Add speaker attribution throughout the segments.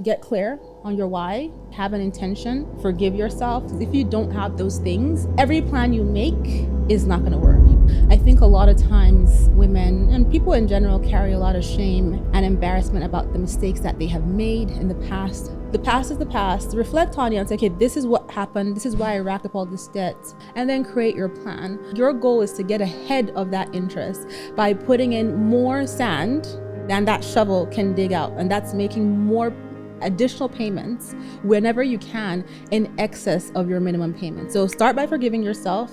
Speaker 1: get clear on your why, have an intention, forgive yourself. If you don't have those things, every plan you make is not going to work. I think a lot of times women and people in general carry a lot of shame and embarrassment about the mistakes that they have made in the past. The past is the past. Reflect on it and say, okay, this is what happened. This is why I racked up all this debt. And then create your plan. Your goal is to get ahead of that interest by putting in more sand than that shovel can dig out. And that's making more additional payments whenever you can in excess of your minimum payment. So start by forgiving yourself,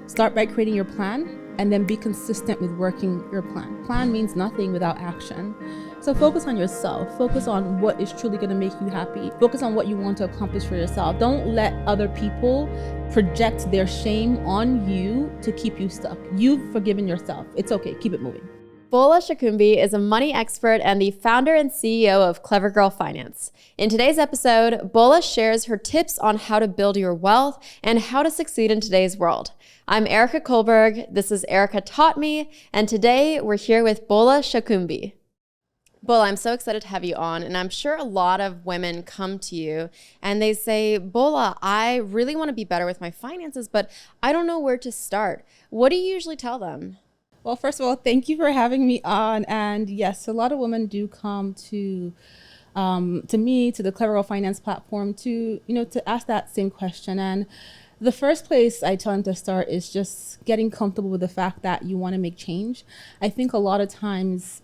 Speaker 1: start by creating your plan, and then be consistent with working your plan. Plan means nothing without action. So focus on yourself, focus on what is truly gonna make you happy, focus on what you want to accomplish for yourself. Don't let other people project their shame on you to keep you stuck. You've forgiven yourself. It's okay, keep it moving.
Speaker 2: Bola Sokunbi is a money expert and the founder and CEO of Clever Girl Finance. In today's episode, Bola shares her tips on how to build your wealth and how to succeed in today's world. I'm Erica Kohlberg, this is Erica Taught Me, and today we're here with Bola Sokunbi. Bola, I'm so excited to have you on, and I'm sure a lot of women come to you and they say, Bola, I really want to be better with my finances, but I don't know where to start. What do you usually tell them?
Speaker 1: Well, first of all, thank you for having me on. And yes, a lot of women do come to me, to the Clever Girl Finance platform, to ask that same question. And the first place I tell them to start is just getting comfortable with the fact that you want to make change. I think a lot of times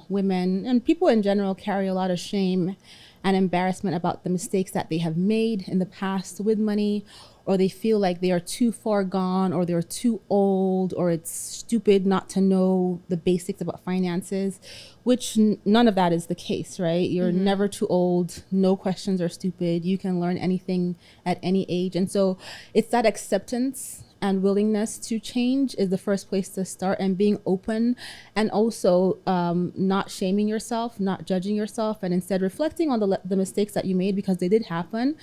Speaker 1: women and people in general carry a lot of shame and embarrassment about the mistakes that they have made in the past with money, or they feel like they are too far gone, or they're too old, or it's stupid not to know the basics about finances, which none of that is the case, right? You're never too old. No questions are stupid. You can learn anything at any age. And so it's that acceptance and willingness to change is the first place to start, and being open, and also not shaming yourself, not judging yourself, and instead reflecting on the mistakes that you made, because they did happen,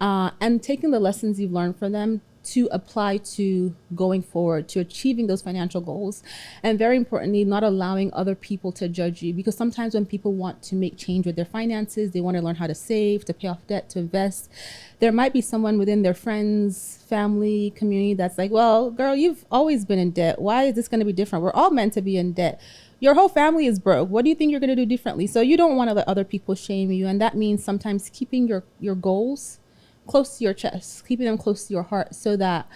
Speaker 1: and taking the lessons you've learned from them to apply to going forward, to achieving those financial goals. And very importantly, not allowing other people to judge you, because sometimes when people want to make change with their finances, they want to learn how to save, to pay off debt, to invest, there might be someone within their friends, family, community that's like, well, girl, you've always been in debt. Why is this going to be different? We're all meant to be in debt. Your whole family is broke. What do you think you're going to do differently? So you don't want to let other people shame you. And that means sometimes keeping your goals close to your chest, keeping them close to your heart, so that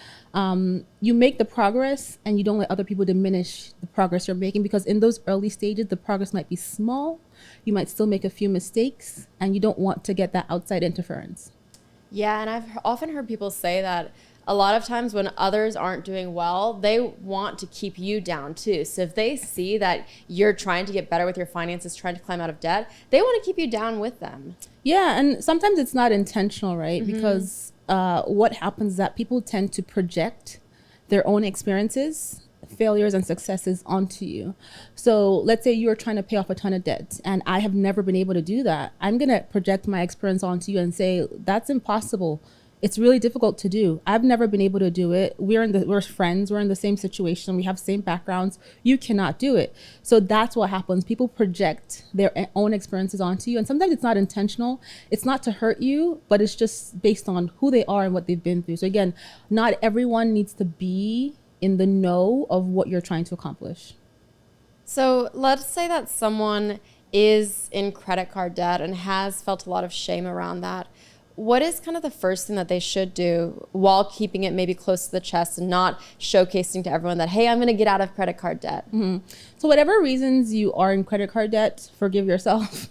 Speaker 1: you make the progress and you don't let other people diminish the progress you're making, because in those early stages, the progress might be small. You might still make a few mistakes, and you don't want to get that outside interference.
Speaker 2: Yeah, and I've often heard people say that a lot of times when others aren't doing well, they want to keep you down too. So if they see that you're trying to get better with your finances, trying to climb out of debt, they want to keep you down with them.
Speaker 1: Yeah, and sometimes it's not intentional, right? Because what happens is that people tend to project their own experiences, failures and successes onto you. So let's say you're trying to pay off a ton of debt, and I have never been able to do that. I'm going to project my experience onto you and say, that's impossible. It's really difficult to do. I've never been able to do it. We're friends. We're in the same situation. We have same backgrounds. You cannot do it. So that's what happens. People project their own experiences onto you. And sometimes it's not intentional. It's not to hurt you, but it's just based on who they are and what they've been through. So again, not everyone needs to be in the know of what you're trying to accomplish.
Speaker 2: So let's say that someone is in credit card debt and has felt a lot of shame around that. What is kind of the first thing that they should do while keeping it maybe close to the chest and not showcasing to everyone that, hey, I'm going to get out of credit card debt?
Speaker 1: So whatever reasons you are in credit card debt, forgive yourself.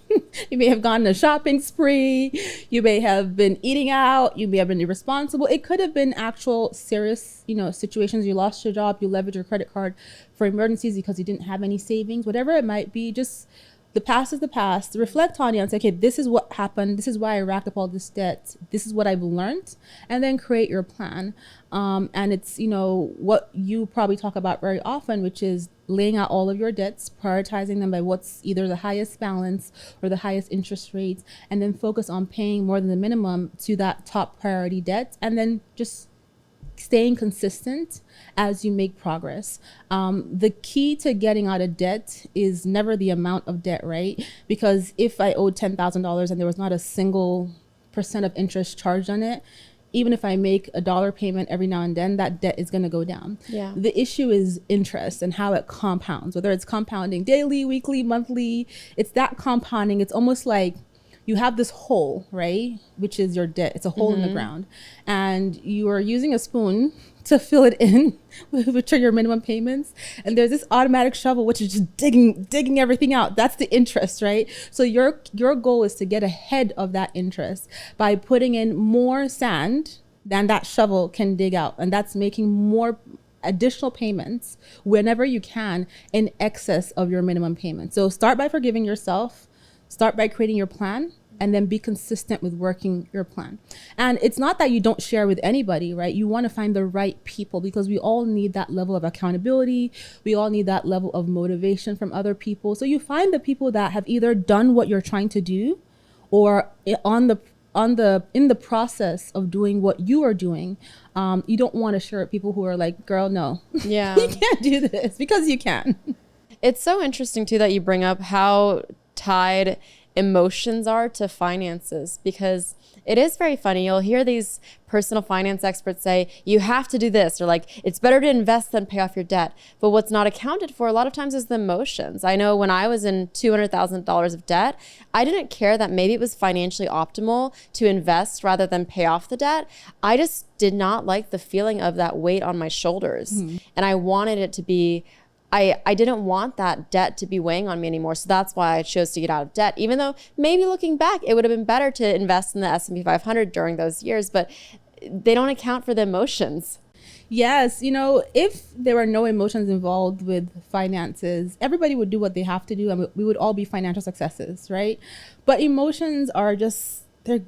Speaker 1: You may have gone on a shopping spree. You may have been eating out. You may have been irresponsible. It could have been actual serious, situations. You lost your job. You leveraged your credit card for emergencies because you didn't have any savings. Whatever it might be, just the past is the past. Reflect on it and say, okay, this is what happened. This is why I racked up all this debt. This is what I've learned. And then create your plan. And it's, what you probably talk about very often, which is laying out all of your debts, prioritizing them by what's either the highest balance or the highest interest rates, and then focus on paying more than the minimum to that top priority debt. And then just staying consistent as you make progress. The key to getting out of debt is never the amount of debt, right? Because if I owed $10,000 and there was not a single % of interest charged on it, even if I make a dollar payment every now and then, that debt is going to go down.
Speaker 2: Yeah.
Speaker 1: The issue is interest and how it compounds, whether it's compounding daily, weekly, monthly. It's that compounding. It's almost like you have this hole, right? Which is your debt. It's a hole in the ground. And you are using a spoon to fill it in, which are your minimum payments. And there's this automatic shovel, which is just digging everything out. That's the interest, right? So your goal is to get ahead of that interest by putting in more sand than that shovel can dig out. And that's making more additional payments whenever you can in excess of your minimum payment. So start by forgiving yourself, start by creating your plan, and then be consistent with working your plan. And it's not that you don't share with anybody, right? You want to find the right people, because we all need that level of accountability. We all need that level of motivation from other people. So you find the people that have either done what you're trying to do, or in the process of doing what you are doing. You don't want to share with people who are like, girl, no,
Speaker 2: Yeah.
Speaker 1: you can't do this, because you can.
Speaker 2: It's so interesting too that you bring up how tied emotions are to finances, because it is very funny. You'll hear these personal finance experts say, you have to do this, or like, it's better to invest than pay off your debt. But what's not accounted for a lot of times is the emotions. I know when I was in $200,000 of debt, I didn't care that maybe it was financially optimal to invest rather than pay off the debt. I just did not like the feeling of that weight on my shoulders. And I wanted it to be, I didn't want that debt to be weighing on me anymore. So that's why I chose to get out of debt, even though maybe looking back, it would have been better to invest in the S&P 500 during those years, but they don't account for the emotions.
Speaker 1: Yes, if there were no emotions involved with finances, everybody would do what they have to do, and we would all be financial successes, right? But emotions are just,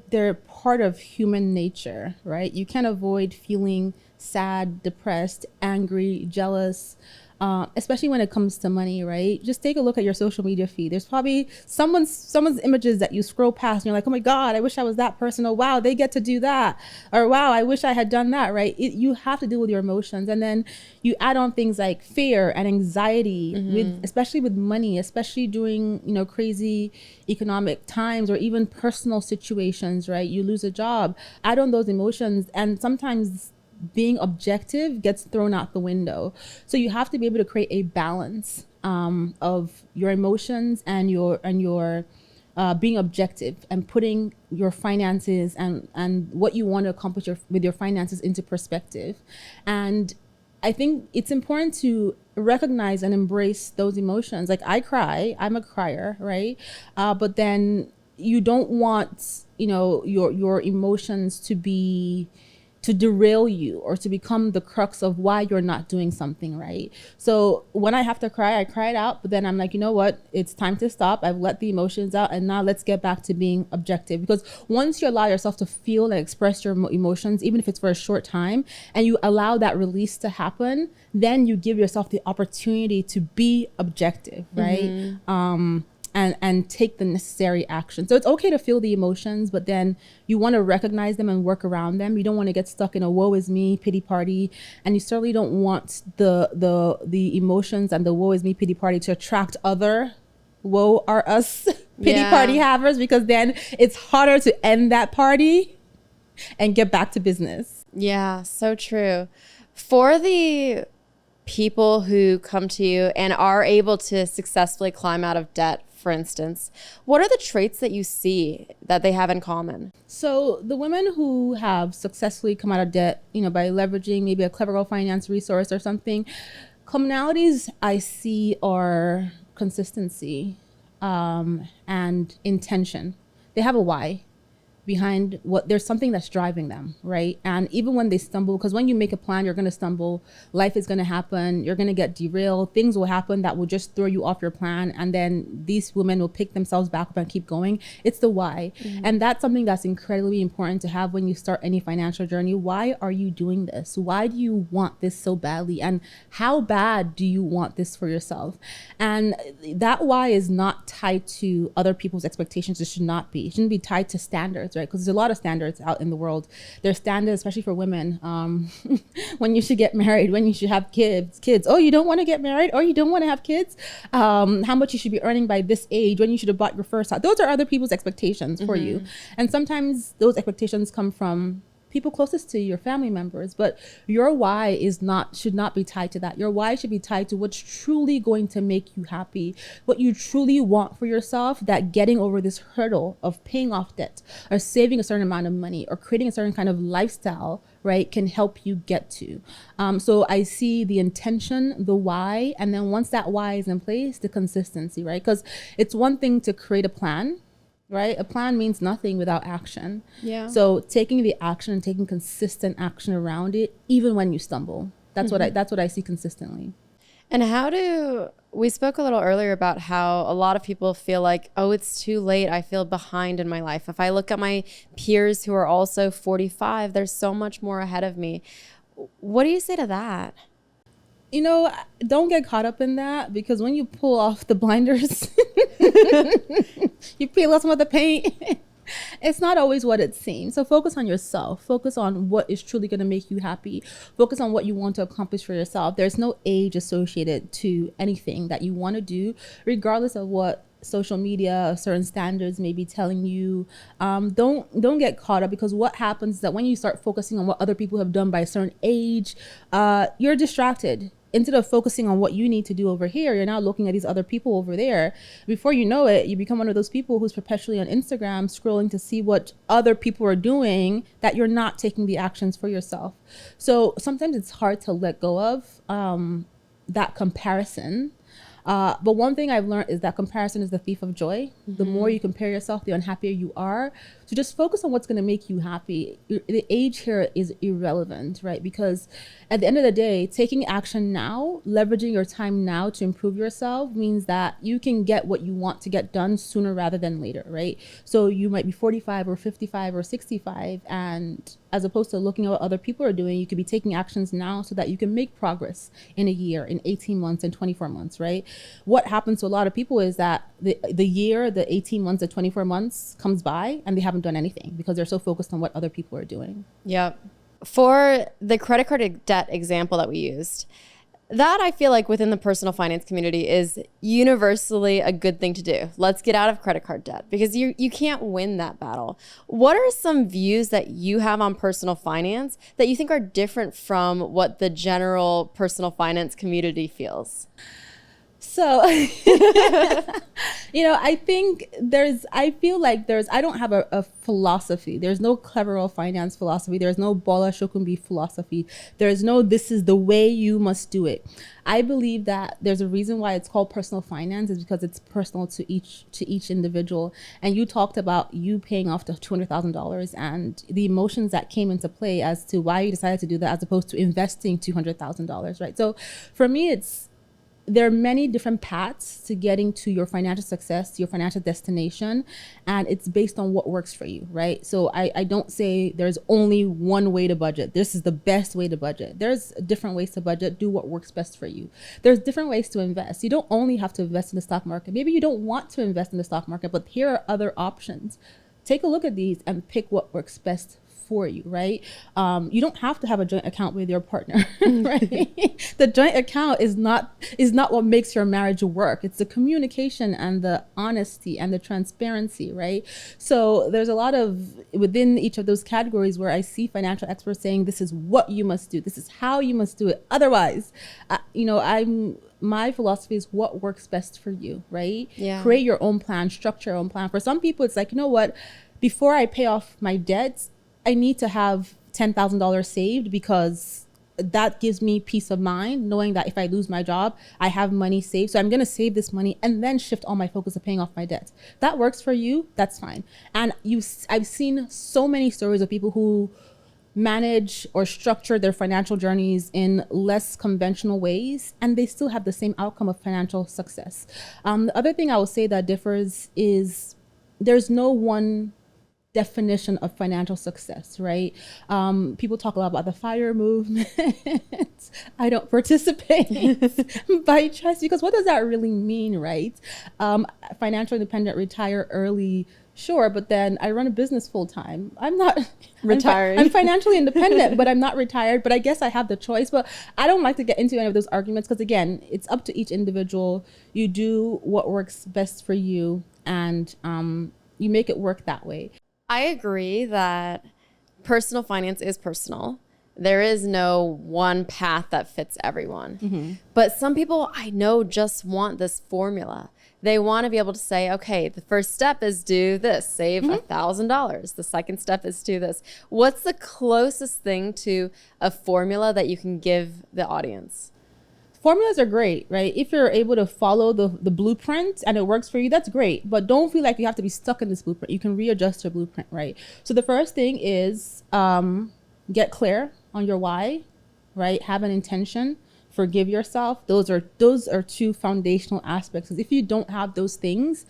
Speaker 1: they're part of human nature, right? You can't avoid feeling sad, depressed, angry, jealous, especially when it comes to money, right? Just take a look at your social media feed. There's probably someone's images that you scroll past and you're like, oh my God, I wish I was that person. Oh, wow, they get to do that. Or wow, I wish I had done that, right? You have to deal with your emotions. And then you add on things like fear and anxiety, especially with money, especially during, crazy economic times, or even personal situations, right? You lose a job, add on those emotions, and sometimes being objective gets thrown out the window. So you have to be able to create a balance of your emotions and your being objective, and putting your finances and what you want to accomplish with your finances into perspective. And I think it's important to recognize and embrace those emotions. Like, I cry, I'm a crier, right? But then you don't want, your emotions to derail you or to become the crux of why you're not doing something, right? So when I have to cry, I cry it out, but then I'm like, you know what? It's time to stop. I've let the emotions out, and now let's get back to being objective. Because once you allow yourself to feel and express your emotions, even if it's for a short time, and you allow that release to happen, then you give yourself the opportunity to be objective, right? And take the necessary action. So it's okay to feel the emotions, but then you want to recognize them and work around them. You don't want to get stuck in a woe is me pity party, and you certainly don't want the emotions and the woe is me pity party to attract other woe are us pity party havers, because then it's harder to end that party and get back to business.
Speaker 2: Yeah, so true. For the people who come to you and are able to successfully climb out of debt, for instance, what are the traits that you see that they have in common?
Speaker 1: So the women who have successfully come out of debt, by leveraging maybe a Clever Girl Finance resource or something, commonalities I see are consistency and intention. They have a why behind there's something that's driving them, right? And even when they stumble, because when you make a plan, you're going to stumble, life is going to happen, you're going to get derailed, things will happen that will just throw you off your plan, and then these women will pick themselves back up and keep going. It's the why. And that's something that's incredibly important to have when you start any financial journey. Why are you doing this? Why do you want this so badly? And how bad do you want this for yourself? And that why is not tied to other people's expectations. It should not be. It shouldn't be tied to standards. standards, right? Because there's a lot of standards out in the world. There's standards, especially for women, when you should get married, when you should have kids. Oh, you don't want to get married, or you don't want to have kids. How much you should be earning by this age, when you should have bought your first house. Those are other people's expectations for you, and sometimes those expectations come from people closest to your family members, but your why should not be tied to that. Your why should be tied to what's truly going to make you happy, what you truly want for yourself, that getting over this hurdle of paying off debt or saving a certain amount of money or creating a certain kind of lifestyle, right, can help you get to. So I see the intention, the why, and then once that why is in place, the consistency, right? Because it's one thing to create a plan, right? A plan means nothing without action. Yeah. So taking the action and taking consistent action around it, even when you stumble, that's what I see consistently.
Speaker 2: And we spoke a little earlier about how a lot of people feel like, oh, it's too late. I feel behind in my life. If I look at my peers who are also 45, there's so much more ahead of me. What do you say to that?
Speaker 1: You know, don't get caught up in that, because when you pull off the blinders, you peel off some of the paint. It's not always what it seems. So focus on yourself. Focus on what is truly going to make you happy. Focus on what you want to accomplish for yourself. There's no age associated to anything that you want to do, regardless of what social media, certain standards may be telling you. Don't get caught up, because what happens is that when you start focusing on what other people have done by a certain age, you're distracted. Instead of focusing on what you need to do over here, you're now looking at these other people over there. Before you know it, you become one of those people who's perpetually on Instagram scrolling to see what other people are doing, that you're not taking the actions for yourself. So sometimes it's hard to let go of that comparison. But one thing I've learned is that comparison is the thief of joy. The more you compare yourself, the unhappier you are. So just focus on what's going to make you happy. The age here is irrelevant, right? Because at the end of the day, taking action now, leveraging your time now to improve yourself, means that you can get what you want to get done sooner rather than later, right? So you might be 45 or 55 or 65, and as opposed to looking at what other people are doing, you could be taking actions now so that you can make progress in a year, in 18 months, in 24 months, right? What happens to a lot of people is that the year, the 18 months, the 24 months comes by and they haven't done anything because they're so focused on what other people are doing.
Speaker 2: Yep. For the credit card debt example that we used, that I feel like within the personal finance community is universally a good thing to do. Let's get out of credit card debt, because you can't win that battle. What are some views that you have on personal finance that you think are different from what the general personal finance community feels?
Speaker 1: So, I feel like I don't have a philosophy. There's no clever finance philosophy. There's no Bola Sokunbi philosophy. There's no, this is the way you must do it. I believe that there's a reason why it's called personal finance, is because it's personal to each individual. And you talked about you paying off the $200,000 and the emotions that came into play as to why you decided to do that, as opposed to investing $200,000, right? So for me, there are many different paths to getting to your financial success, to your financial destination, and it's based on what works for you, right? So I don't say there's only one way to budget. This is the best way to budget. There's different ways to budget. Do what works best for you. There's different ways to invest. You don't only have to invest in the stock market. Maybe you don't want to invest in the stock market, but here are other options. Take a look at these and pick what works best for you, right? You don't have to have a joint account with your partner, right? The joint account is not what makes your marriage work. It's the communication and the honesty and the transparency, right? So there's a lot of within each of those categories where I see financial experts saying this is what you must do, this is how you must do it. Otherwise, my philosophy is what works best for you, right? Yeah. Create your own plan, structure your own plan. For some people, it's like, you know what? Before I pay off my debts, I need to have $10,000 saved, because that gives me peace of mind, knowing that if I lose my job, I have money saved. So I'm going to save this money and then shift all my focus to paying off my debts. That works for you. That's fine. And I've seen so many stories of people who manage or structure their financial journeys in less conventional ways, and they still have the same outcome of financial success. The other thing I will say that differs is there's no one definition of financial success, right? People talk a lot about the FIRE movement. I don't participate by choice, because what does that really mean, right? Financial independent, retire early Sure, but then I run a business full time. I'm not
Speaker 2: retired.
Speaker 1: I'm financially independent, but I'm not retired. But I guess I have the choice. But I don't like to get into any of those arguments because, again, it's up to each individual. You do what works best for you, and you make it work that way.
Speaker 2: I agree that personal finance is personal. There is no one path that fits everyone. But some people I know just want this formula. They want to be able to say, okay, the first step is do this, save $1,000. The second step is do this. What's the closest thing to a formula that you can give the audience?
Speaker 1: Formulas are great, right? If you're able to follow the blueprint and it works for you, that's great. But don't feel like you have to be stuck in this blueprint. You can readjust your blueprint, right? So the first thing is get clear on your why, right? Have an intention. Forgive yourself. Those are two foundational aspects. Because if you don't have those things,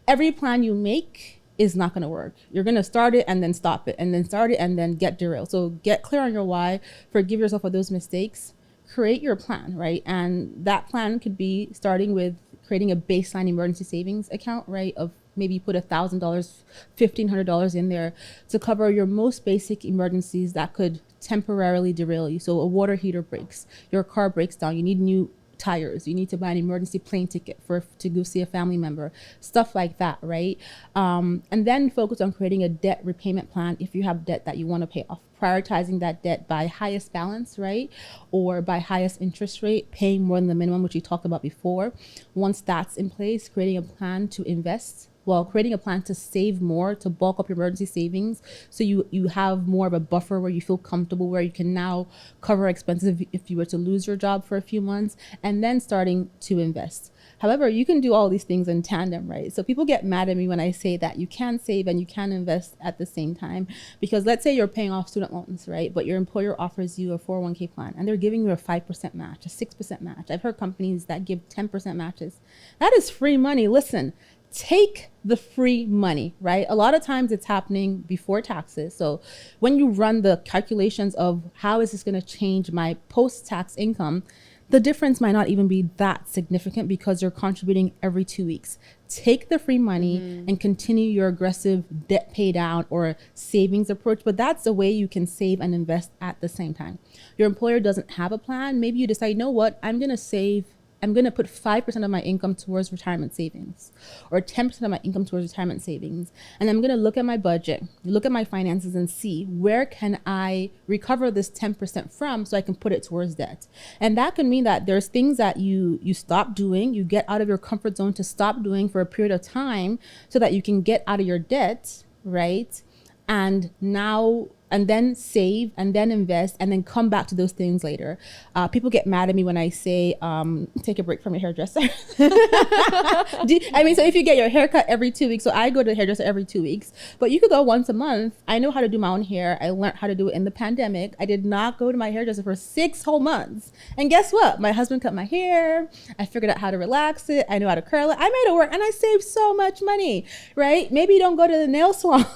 Speaker 1: every plan you make is not going to work. You're going to start it and then stop it, and then start it and then get derailed. So get clear on your why. Forgive yourself for those mistakes. Create your plan, right? And that plan could be starting with creating a baseline emergency savings account, right? Of maybe you put $1,000, $1,500 in there to cover your most basic emergencies that could temporarily derail you. So a water heater breaks, your car breaks down, you need new tires, you need to buy an emergency plane ticket to go see a family member, stuff like that, right? And then focus on creating a debt repayment plan if you have debt that you want to pay off. Prioritizing that debt by highest balance, right? Or by highest interest rate, paying more than the minimum, which we talked about before. Once that's in place, creating a plan to invest. Well, creating a plan to save more, to bulk up your emergency savings, so you have more of a buffer where you feel comfortable, where you can now cover expenses if you were to lose your job for a few months, and then starting to invest. However, you can do all these things in tandem, right? So people get mad at me when I say that you can save and you can invest at the same time, because let's say you're paying off student loans, right? But your employer offers you a 401k plan and they're giving you a 5% match, a 6% match. I've heard companies that give 10% matches. That is free money. Listen, take the free money, right? A lot of times it's happening before taxes. So when you run the calculations of how is this going to change my post-tax income, the difference might not even be that significant because you're contributing every 2 weeks. Take the free money and continue your aggressive debt pay down or savings approach. But that's a way you can save and invest at the same time. Your employer doesn't have a plan. Maybe you decide, you know what, I'm going to put 5% of my income towards retirement savings, or 10% of my income towards retirement savings. And I'm going to look at my budget, look at my finances and see where can I recover this 10% from so I can put it towards debt. And that can mean that there's things that you stop doing, you get out of your comfort zone to stop doing for a period of time so that you can get out of your debt, right? And then save and then invest and then come back to those things later. People get mad at me when I say, take a break from your hairdresser. So if you get your haircut every 2 weeks, so I go to the hairdresser every 2 weeks, but you could go once a month. I know how to do my own hair. I learned how to do it in the pandemic. I did not go to my hairdresser for 6 whole months. And guess what? My husband cut my hair. I figured out how to relax it. I know how to curl it. I made it work and I saved so much money, right? Maybe you don't go to the nail salon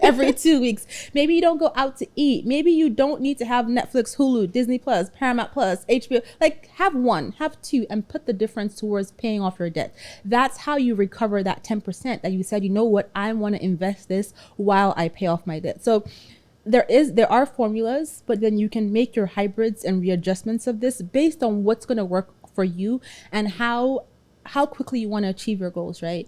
Speaker 1: every 2 weeks. Maybe you don't go out to eat. Maybe you don't need to have Netflix, Hulu, Disney Plus, Paramount Plus, HBO. Like, have one, have two, and put the difference towards paying off your debt. That's how you recover that 10% that you said, you know what, I want to invest this while I pay off my debt. So there are formulas, but then you can make your hybrids and readjustments of this based on what's going to work for you and how quickly you want to achieve your goals, right?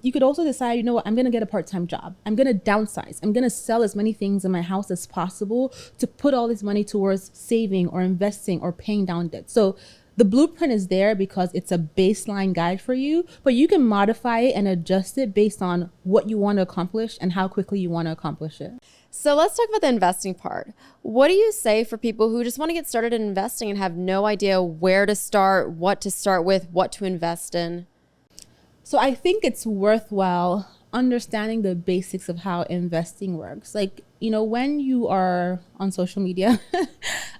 Speaker 1: You could also decide, you know what, I'm going to get a part-time job. I'm going to downsize. I'm going to sell as many things in my house as possible to put all this money towards saving or investing or paying down debt. So the blueprint is there because it's a baseline guide for you, but you can modify it and adjust it based on what you want to accomplish and how quickly you want to accomplish it.
Speaker 2: So let's talk about the investing part. What do you say for people who just want to get started in investing and have no idea where to start, what to start with, what to invest in?
Speaker 1: So I think it's worthwhile understanding the basics of how investing works. Like, when you are on social media,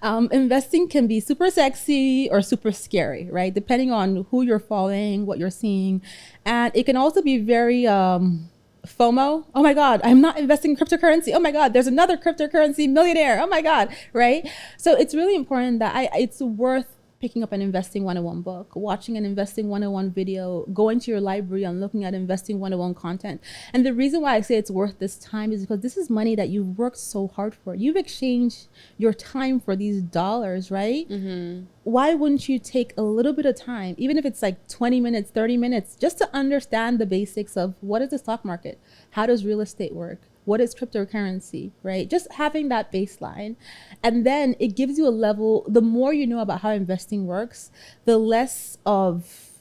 Speaker 1: investing can be super sexy or super scary, right? Depending on who you're following, what you're seeing. And it can also be very FOMO. Oh my God, I'm not investing in cryptocurrency. Oh my God, there's another cryptocurrency millionaire. Oh my God, right? So it's really important that it's worth picking up an Investing 101 book, watching an Investing 101 video, going to your library and looking at Investing 101 content. And the reason why I say it's worth this time is because this is money that you've worked so hard for. You've exchanged your time for these dollars, right? Mm-hmm. Why wouldn't you take a little bit of time, even if it's like 20 minutes, 30 minutes, just to understand the basics of what is the stock market? How does real estate work? What is cryptocurrency, right? Just having that baseline. And then it gives you a level, the more you know about how investing works, the less of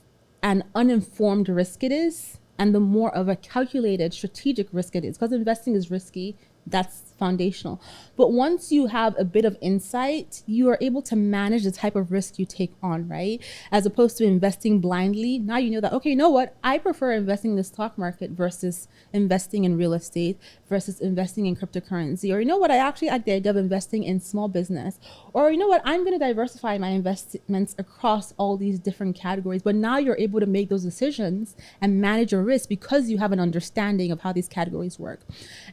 Speaker 1: an uninformed risk it is, and the more of a calculated strategic risk it is. Because investing is risky, that's foundational. But once you have a bit of insight, you are able to manage the type of risk you take on, right? As opposed to investing blindly. Now you know that, okay, you know what? I prefer investing in the stock market versus investing in real estate versus investing in cryptocurrency. Or you know what? I actually like the idea of investing in small business. Or you know what? I'm going to diversify my investments across all these different categories. But now you're able to make those decisions and manage your risk because you have an understanding of how these categories work.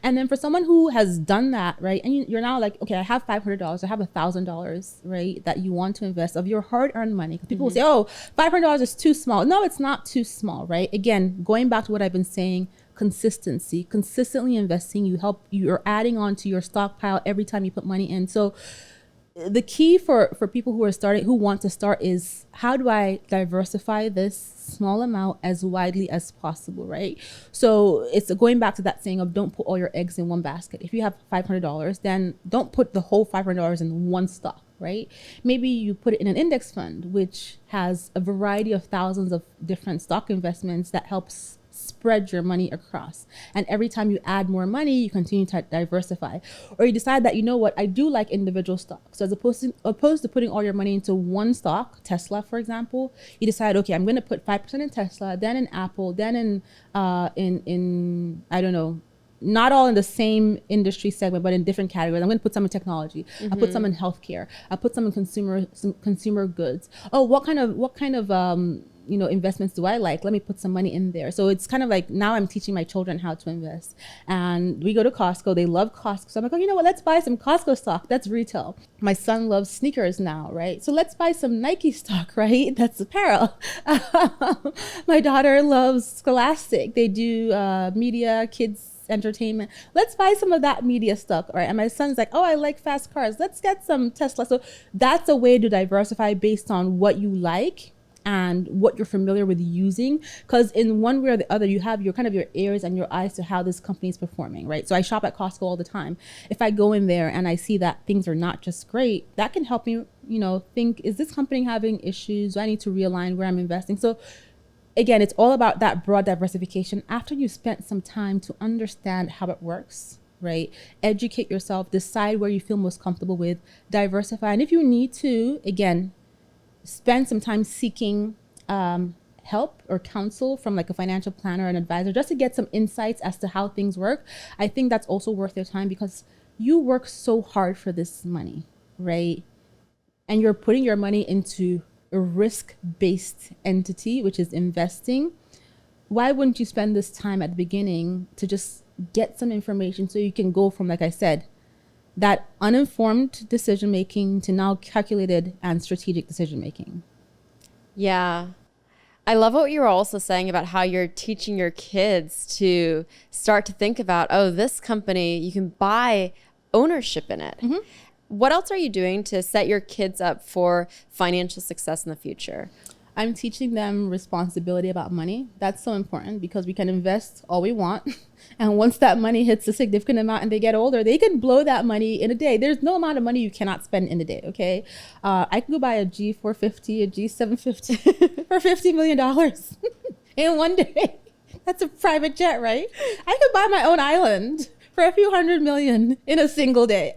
Speaker 1: And then for someone who has done that, right? And you're now like, okay, I have $500, I have $1,000, right? That you want to invest of your hard-earned money. Because people will say, oh, $500 is too small. No, it's not too small, right? Again, going back to what I've been saying, consistency, consistently investing, you're adding on to your stockpile every time you put money in. So the key for people who want to start is, how do I diversify this small amount as widely as possible, right? So it's going back to that saying of don't put all your eggs in one basket. If you have $500, then don't put the whole $500 in one stock, right? Maybe you put it in an index fund, which has a variety of thousands of different stock investments that helps spread your money across. And every time you add more money, you continue to diversify. Or you decide that, you know what, I do like individual stocks. So as opposed to putting all your money into one stock, Tesla, for example, you decide, okay, I'm going to put 5% in Tesla, then in Apple, then in I don't know, not all in the same industry segment, but in different categories. I'm going to put some in technology. Mm-hmm. I'll put some in healthcare. I'll put some in consumer goods. Oh, what kind of investments do I like? Let me put some money in there. So it's kind of like, now I'm teaching my children how to invest. And we go to Costco. They love Costco. So I'm like, oh, you know what? Let's buy some Costco stock. That's retail. My son loves sneakers now, right? So let's buy some Nike stock, right? That's apparel. My daughter loves Scholastic. They do media, kids, entertainment. Let's buy some of that media stuff, right? And my son's like, oh, I like fast cars. Let's get some Tesla. So that's a way to diversify based on what you like and what you're familiar with using. Because in one way or the other, you have your ears and your eyes to how this company is performing, right? So I shop at Costco all the time. If I go in there and I see that things are not just great, that can help me, think, is this company having issues? Do I need to realign where I'm investing? So again, it's all about that broad diversification after you've spent some time to understand how it works, right? Educate yourself, decide where you feel most comfortable with, diversify. And if you need to, again, spend some time seeking help or counsel from like a financial planner or an advisor just to get some insights as to how things work. I think that's also worth your time because you work so hard for this money, right? And you're putting your money into a risk-based entity, which is investing. Why wouldn't you spend this time at the beginning to just get some information so you can go from, like I said, that uninformed decision-making to now calculated and strategic decision-making?
Speaker 2: Yeah. I love what you were also saying about how you're teaching your kids to start to think about, oh, this company, you can buy ownership in it. Mm-hmm. What else are you doing to set your kids up for financial success in the future?
Speaker 1: I'm teaching them responsibility about money. That's so important because we can invest all we want. And once that money hits a significant amount and they get older, they can blow that money in a day. There's no amount of money you cannot spend in a day, okay? I can go buy a G450, a G750 for $50 million in one day. That's a private jet, right? I could buy my own island for a few $100 million in a single day.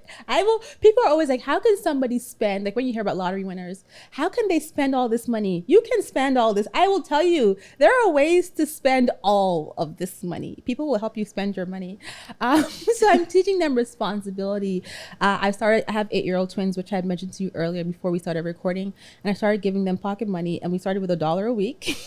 Speaker 1: People are always like, how can somebody spend, like when you hear about lottery winners, how can they spend all this money? You can spend all this. I will tell you, there are ways to spend all of this money. People will help you spend your money. So I'm teaching them responsibility. I have 8-year-old twins, which I had mentioned to you earlier before we started recording. And I started giving them pocket money and we started with $1 a week.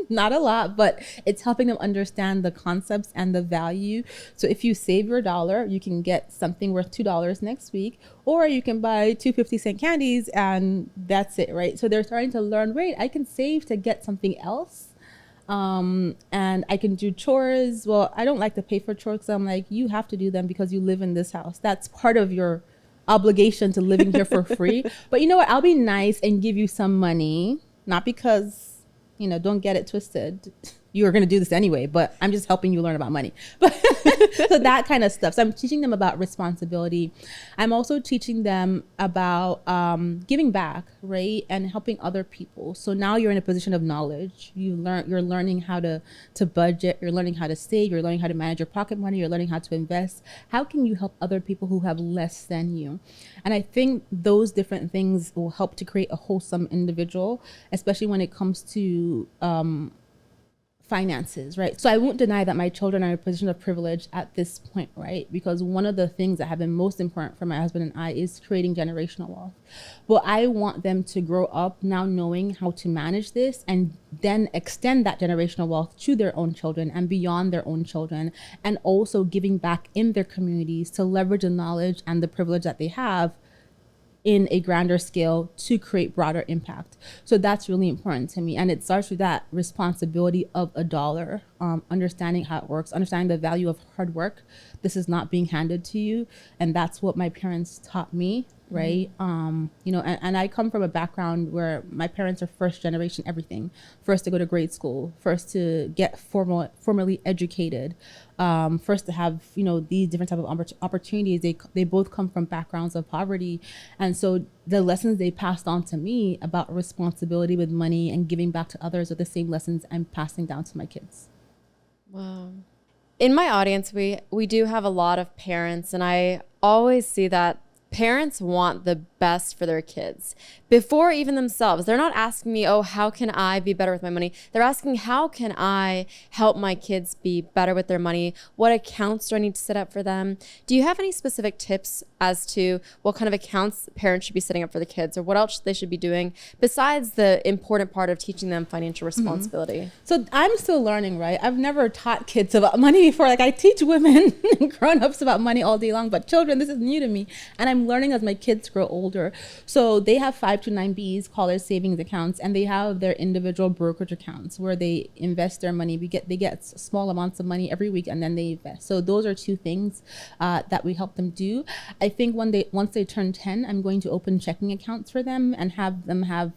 Speaker 1: Not a lot, but it's helping them understand the concepts and the value. So if you save your dollar, you can get something worth $2 next week, or you can buy 2 50-cent candies and that's it, right? So they're starting to learn, wait, I can save to get something else. And I can do chores. Well, I don't like to pay for chores. So I'm like, you have to do them because you live in this house. That's part of your obligation to living here for free. But you know what? I'll be nice and give you some money, not because, don't get it twisted. You are going to do this anyway, but I'm just helping you learn about money. But so that kind of stuff. So I'm teaching them about responsibility. I'm also teaching them about giving back, right? And helping other people. So now you're in a position of knowledge. You're learning how to budget. You're learning how to save. You're learning how to manage your pocket money. You're learning how to invest. How can you help other people who have less than you? And I think those different things will help to create a wholesome individual, especially when it comes to finances, right? So I won't deny that my children are in a position of privilege at this point, right? Because one of the things that have been most important for my husband and I is creating generational wealth. But I want them to grow up now knowing how to manage this and then extend that generational wealth to their own children and beyond their own children, and also giving back in their communities to leverage the knowledge and the privilege that they have in a grander scale to create broader impact. So that's really important to me. And it starts with that responsibility of a dollar, understanding how it works, understanding the value of hard work. This is not being handed to you. And that's what my parents taught me, right? And I come from a background where my parents are first generation everything. First to go to grade school, first to get formally educated, first to have, these different type of opportunities. They both come from backgrounds of poverty. And so the lessons they passed on to me about responsibility with money and giving back to others are the same lessons I'm passing down to my kids.
Speaker 2: Wow. In my audience, we do have a lot of parents, and I always see that parents want the best for their kids before even themselves. They're not asking me, oh, how can I be better with my money? They're asking, how can I help my kids be better with their money? What accounts do I need to set up for them? Do you have any specific tips as to what kind of accounts parents should be setting up for the kids, or what else they should be doing besides the important part of teaching them financial responsibility?
Speaker 1: Mm-hmm. So I'm still learning, right? I've never taught kids about money before. Like, I teach women and grown-ups about money all day long, but children, this is new to me. And I'm learning as my kids grow older. So they have 529Bs, college savings accounts, and they have their individual brokerage accounts where they invest their money. They get small amounts of money every week, and then they invest. So those are two things that we help them do. I think once they turn 10, I'm going to open checking accounts for them and have them have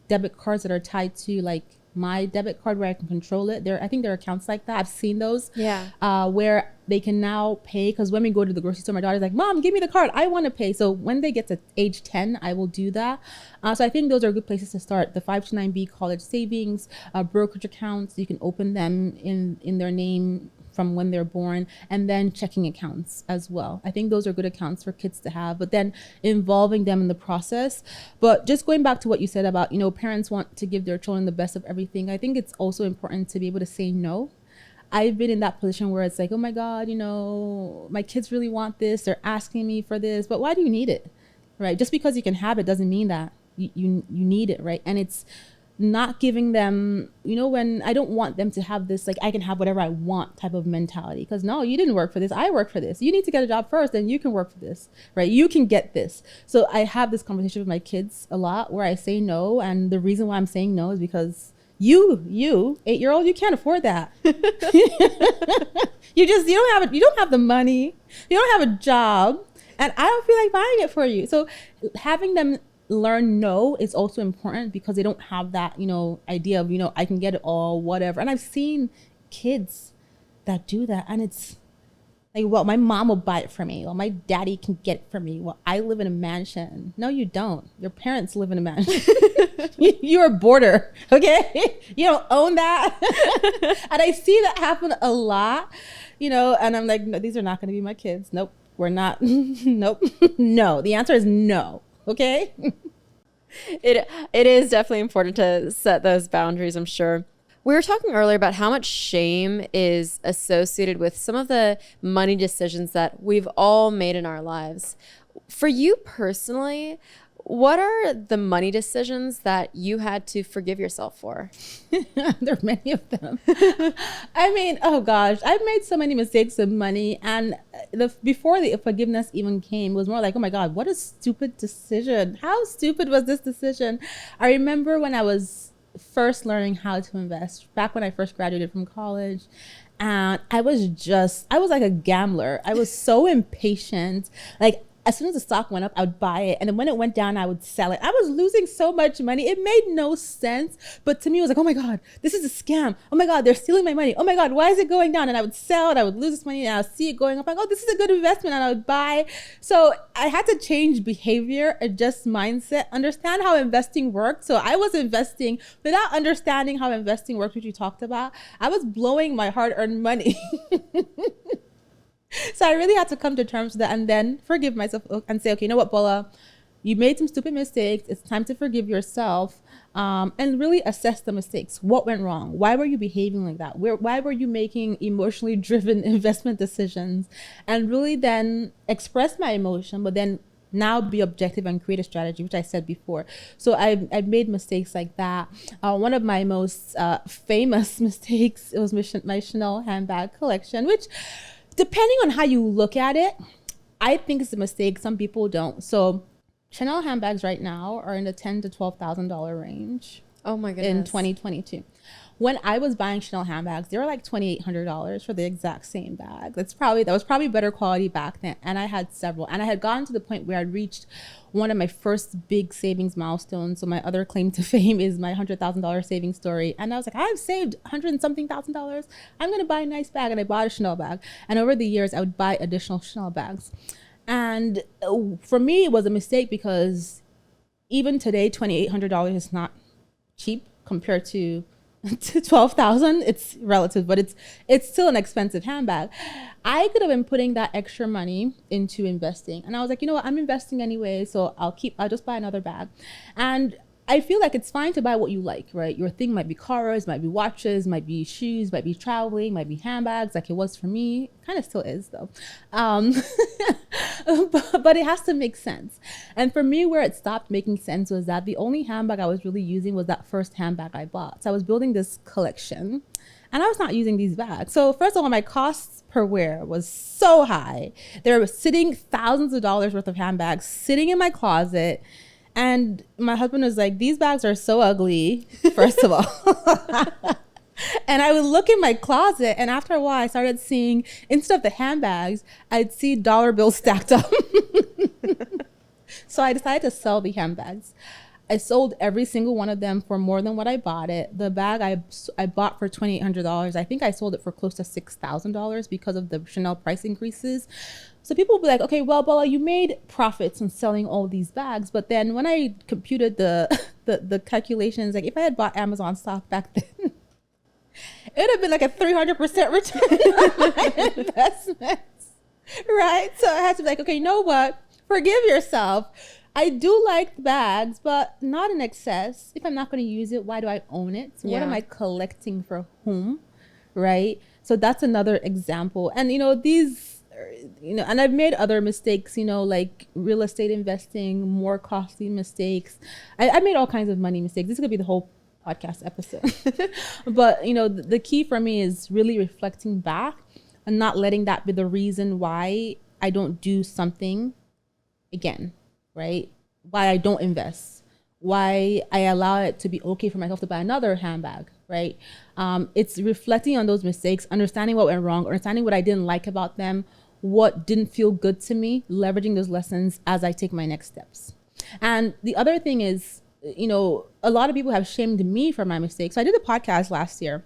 Speaker 1: debit cards that are tied to like my debit card where I can control it. I think there are accounts like that. I've seen those. Yeah. Where they can now pay, because when we go to the grocery store, my daughter's like, Mom, give me the card. I want to pay. So when they get to age 10, I will do that. So I think those are good places to start. The 529B college savings, brokerage accounts, you can open them in their name from when they're born, and then checking accounts as well. I think those are good accounts for kids to have, but then involving them in the process. But just going back to what you said about, parents want to give their children the best of everything. I think it's also important to be able to say no. I've been in that position where it's like, oh my God, my kids really want this. They're asking me for this, but why do you need it, right? Just because you can have it doesn't mean that you need it, right? And it's not giving them, when I don't want them to have this, like, I can have whatever I want type of mentality. Because no, you didn't work for this. I work for this. You need to get a job first, then you can work for this, right? You can get this. So I have this conversation with my kids a lot where I say no. And the reason why I'm saying no is because you 8-year-old, you can't afford that. you don't have the money. You don't have a job. And I don't feel like buying it for you. So having them learn no is also important, because they don't have that, idea of, I can get it all, whatever. And I've seen kids that do that, and it's like, well, my mom will buy it for me. Well, my daddy can get it for me. Well, I live in a mansion. No, you don't. Your parents live in a mansion. You're a boarder, okay? You don't own that. And I see that happen a lot, and I'm like, no, these are not going to be my kids. Nope, we're not. Nope. No, the answer is no. Okay.
Speaker 2: It is definitely important to set those boundaries, I'm sure. We were talking earlier about how much shame is associated with some of the money decisions that we've all made in our lives. For you personally, What are the money decisions that you had to forgive yourself for?
Speaker 1: There are many of them. I mean, oh gosh, I've made so many mistakes with money, and before the forgiveness even came, it was more like, oh my God, what a stupid decision. How stupid was this decision? I remember when I was first learning how to invest, back when I first graduated from college, and I was like a gambler. I was so impatient. Like, as soon as the stock went up, I would buy it. And then when it went down, I would sell it. I was losing so much money. It made no sense. But to me, it was like, oh my God, this is a scam. Oh my God, they're stealing my money. Oh my God, why is it going down? And I would sell it. I would lose this money and I would see it going up. Like, oh, this is a good investment. And I would buy. So I had to change behavior, adjust mindset, understand how investing worked. So I was investing without understanding how investing works, which you talked about. I was blowing my hard-earned money. So I really had to come to terms with that and then forgive myself and say, okay, you know what, Bola, you made some stupid mistakes. It's time to forgive yourself, and really assess the mistakes. What went wrong? Why were you behaving like that? Why were you making emotionally driven investment decisions? And really then express my emotion, but then now be objective and create a strategy, which I said before. So I've made mistakes like that. One of my most famous mistakes, it was my Chanel handbag collection, which, depending on how you look at it, I think it's a mistake. Some people don't. So Chanel handbags right now are in the $10,000 to $12,000 range.
Speaker 2: Oh my goodness.
Speaker 1: In 2022. When I was buying Chanel handbags, they were like $2,800 for the exact same bag. That was probably better quality back then. And I had several. And I had gotten to the point where I'd reached one of my first big savings milestones. So my other claim to fame is my $100,000 savings story. And I was like, I've saved $100 and something thousand. I'm going to buy a nice bag. And I bought a Chanel bag. And over the years, I would buy additional Chanel bags. And for me, it was a mistake because even today, $2,800 is not cheap compared to 12,000. It's relative, but it's still an expensive handbag. I could have been putting that extra money into investing, and I was like, you know what, I'm investing anyway, so I'll just buy another bag. And I feel like it's fine to buy what you like, right? Your thing might be cars, might be watches, might be shoes, might be traveling, might be handbags, like it was for me. Kind of still is though. But it has to make sense. And for me, where it stopped making sense was that the only handbag I was really using was that first handbag I bought. So I was building this collection and I was not using these bags. So first of all, my costs per wear was so high. There was sitting thousands of dollars worth of handbags sitting in my closet. And my husband was like, these bags are so ugly, first of all. And I would look in my closet, and after a while, I started seeing, instead of the handbags, I'd see dollar bills stacked up. So I decided to sell the handbags. I sold every single one of them for more than what I bought it. The bag I bought for $2,800. I think I sold it for close to $6,000 because of the Chanel price increases. So people will be like, okay, well, Bola, you made profits on selling all these bags. But then when I computed the calculations, like if I had bought Amazon stock back then, it would have been like a 300% return on my investments, right? So I had to be like, okay, you know what? Forgive yourself. I do like the bags, but not in excess. If I'm not going to use it, why do I own it? So what am I collecting for whom, right? So that's another example. And, and I've made other mistakes, like real estate investing, more costly mistakes. I made all kinds of money mistakes. This is going to be the whole podcast episode. But, the key for me is really reflecting back and not letting that be the reason why I don't do something again, right? Why I don't invest, why I allow it to be okay for myself to buy another handbag, right? It's reflecting on those mistakes, understanding what went wrong, understanding what I didn't like about them, what didn't feel good to me, leveraging those lessons as I take my next steps. And the other thing is, a lot of people have shamed me for my mistakes. So I did a podcast last year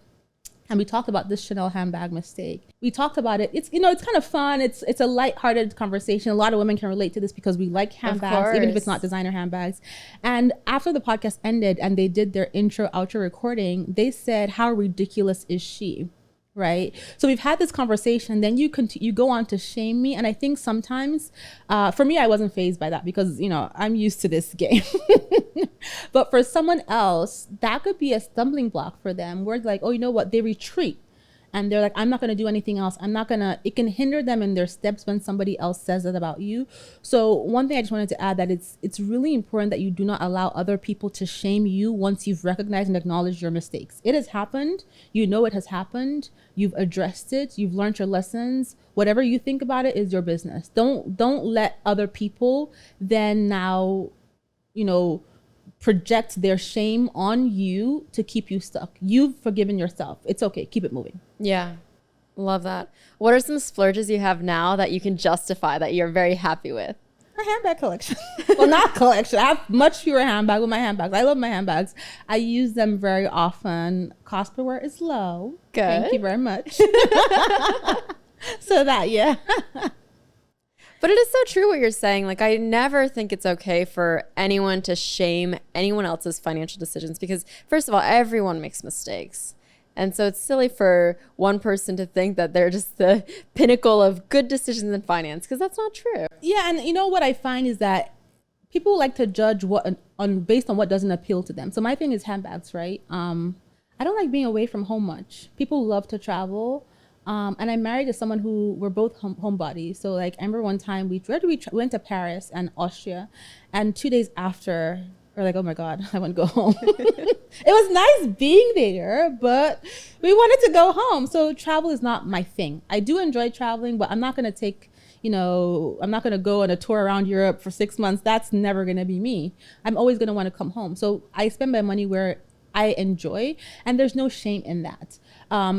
Speaker 1: and we talked about this Chanel handbag mistake. We talked about it. It's, it's kind of fun. It's a lighthearted conversation. A lot of women can relate to this because we like handbags, even if it's not designer handbags. And after the podcast ended and they did their intro, outro recording, they said, how ridiculous is she? Right? So we've had this conversation, then you go on to shame me. And I think sometimes, for me, I wasn't fazed by that because, I'm used to this game. But for someone else, that could be a stumbling block for them where like, oh, you know what? They retreat and they're like, I'm not going to do anything else. It can hinder them in their steps when somebody else says that about you. So one thing I just wanted to add, that it's really important that you do not allow other people to shame you once you've recognized and acknowledged your mistakes. It has happened. You know it has happened. You've addressed it. You've learned your lessons. Whatever you think about it is your business. Don't let other people then now, project their shame on you to keep you stuck. You've forgiven yourself. It's okay. Keep it moving.
Speaker 2: Yeah. Love that. What are some splurges you have now that you can justify that you're very happy with?
Speaker 1: My handbag collection. Well, not collection. I have much fewer handbags with my handbags. I love my handbags. I use them very often. Cost per wear is low.
Speaker 2: Good.
Speaker 1: Thank you very much. So that, yeah.
Speaker 2: But it is so true what you're saying. Like, I never think it's okay for anyone to shame anyone else's financial decisions because, first of all, everyone makes mistakes. And so it's silly for one person to think that they're just the pinnacle of good decisions in finance because that's not true.
Speaker 1: Yeah, and what I find is that people like to judge based on what doesn't appeal to them. So my thing is handbags, right? I don't like being away from home much. People love to travel. And I'm married to someone who we're both homebodies. So like, I remember one time we went to Paris and Austria, and 2 days after, we're like, oh my God, I want to go home. It was nice being there, but we wanted to go home. So travel is not my thing. I do enjoy traveling, but I'm not going to take, I'm not going to go on a tour around Europe for 6 months. That's never going to be me. I'm always going to want to come home. So I spend my money where I enjoy, and there's no shame in that.